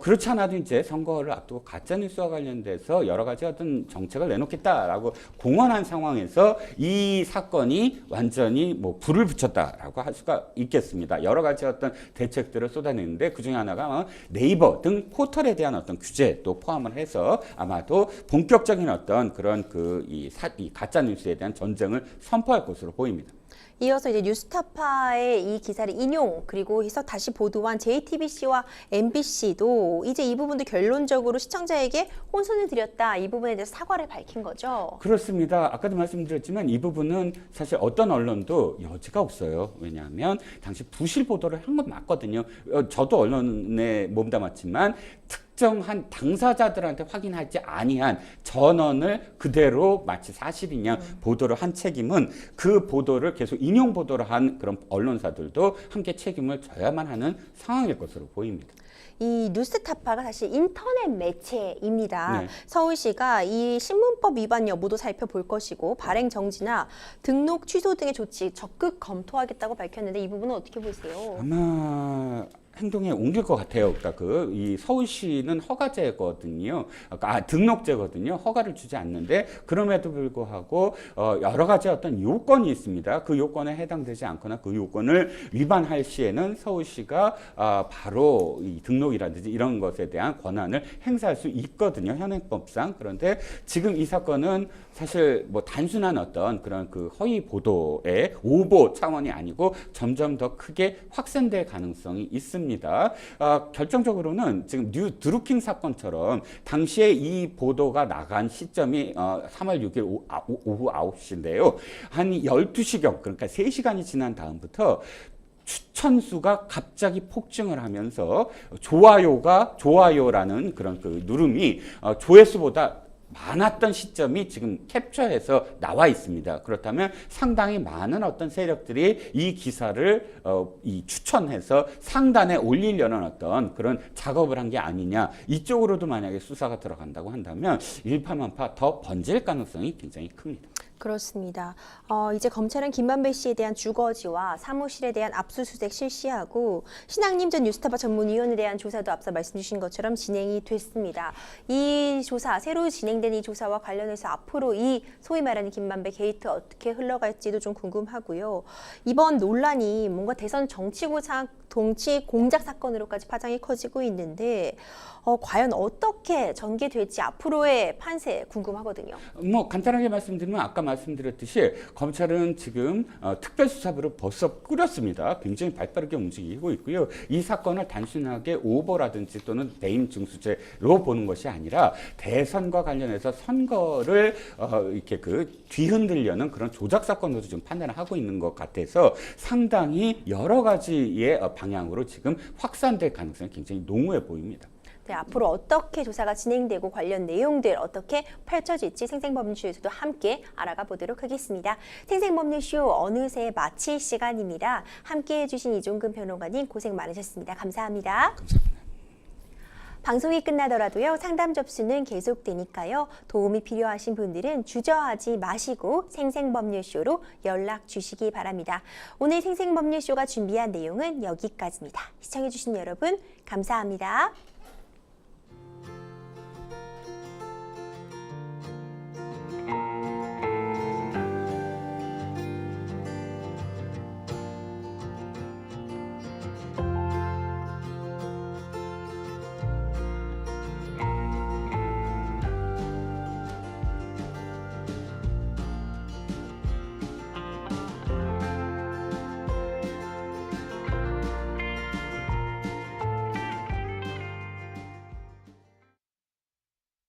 그렇지 않아도 이제 선거를 앞두고 가짜뉴스와 관련돼서 여러 가지 어떤 정책을 내놓겠다라고 공언한 상황에서 이 사건이 완전히 불을 붙였다라고 할 수가 있겠습니다. 여러 가지 어떤 대책들을 쏟아내는데 그 중에 하나가 네이버 등 포털에 대한 어떤 규제도 포함을 해서 아마도 본격적인 어떤 그런 이 가짜 뉴스에 대한 전쟁을 선포할 것으로 보입니다. 이어서 이제 뉴스타파의 이 기사를 인용 그리고 해서 다시 보도한 JTBC와 MBC도 이제 이 부분도 결론적으로 시청자에게 혼선을 드렸다 이 부분에 대해서 사과를 밝힌 거죠. 그렇습니다. 아까도 말씀드렸지만 이 부분은 사실 어떤 언론도 여지가 없어요. 왜냐하면 당시 부실 보도를 한 건 맞거든요. 저도 언론에 몸담았지만 특정한 당사자들한테 확인하지 아니한 전언을 그대로 마치 사실이냐 보도를 한 책임은 그 보도를 계속 인용 보도를 한 그런 언론사들도 함께 책임을 져야만 하는 상황일 것으로 보입니다. 이 뉴스타파가 사실 인터넷 매체입니다. 네. 서울시가 이 신문법 위반 여부도 살펴볼 것이고 발행 정지나 등록 취소 등의 조치 적극 검토하겠다고 밝혔는데 이 부분은 어떻게 보세요? 아마 행동에 옮길 것 같아요. 그러니까 이 서울시는 허가제거든요. 등록제거든요. 허가를 주지 않는데 그럼에도 불구하고 여러 가지 어떤 요건이 있습니다. 그 요건에 해당되지 않거나 그 요건을 위반할 시에는 서울시가 바로 이 등록이라든지 이런 것에 대한 권한을 행사할 수 있거든요. 현행법상. 그런데 지금 이 사건은 사실 단순한 어떤 그런 그 허위 보도의 오보 차원이 아니고 점점 더 크게 확산될 가능성이 있습니다. 결정적으로는 지금 드루킹 사건처럼 당시에 이 보도가 나간 시점이 3월 6일 오후 9시인데요. 한 12시경 그러니까 3시간이 지난 다음부터 추천수가 갑자기 폭증을 하면서 좋아요라는 그런 그 누름이 조회수보다 많았던 시점이 지금 캡처해서 나와 있습니다. 그렇다면 상당히 많은 어떤 세력들이 이 기사를 추천해서 상단에 올리려는 어떤 그런 작업을 한 게 아니냐. 이쪽으로도 만약에 수사가 들어간다고 한다면 일파만파 더 번질 가능성이 굉장히 큽니다. 그렇습니다. 이제 검찰은 김만배 씨에 대한 주거지와 사무실에 대한 압수수색 실시하고 신앙님 전 뉴스타파 전문위원에 대한 조사도 앞서 말씀 주신 것처럼 진행이 됐습니다. 이 조사, 새로 진행된 이 조사와 관련해서 앞으로 이 소위 말하는 김만배 게이트 어떻게 흘러갈지도 좀 궁금하고요. 이번 논란이 뭔가 대선 정치 공작 사건으로까지 파장이 커지고 있는데 과연 어떻게 전개될지 앞으로의 판세 궁금하거든요. 뭐 간단하게 말씀드리면 아까 말씀드렸듯이 검찰은 지금 특별수사부를 벌써 꾸렸습니다. 굉장히 발빠르게 움직이고 있고요. 이 사건을 단순하게 오보라든지 또는 배임 증수죄로 보는 것이 아니라 대선과 관련해서 선거를 이렇게 뒤흔들려는 그런 조작 사건으로 좀 판단을 하고 있는 것 같아서 상당히 여러 가지의 방향으로 지금 확산될 가능성이 굉장히 농후해 보입니다. 네, 앞으로 어떻게 조사가 진행되고 관련 내용들 어떻게 펼쳐질지 생생법률쇼에서도 함께 알아가 보도록 하겠습니다. 생생법률쇼 어느새 마칠 시간입니다. 함께해 주신 이종근 변호사님 고생 많으셨습니다. 감사합니다. 감사합니다. 방송이 끝나더라도요, 상담 접수는 계속되니까요. 도움이 필요하신 분들은 주저하지 마시고 생생법률쇼로 연락 주시기 바랍니다. 오늘 생생법률쇼가 준비한 내용은 여기까지입니다. 시청해주신 여러분 감사합니다.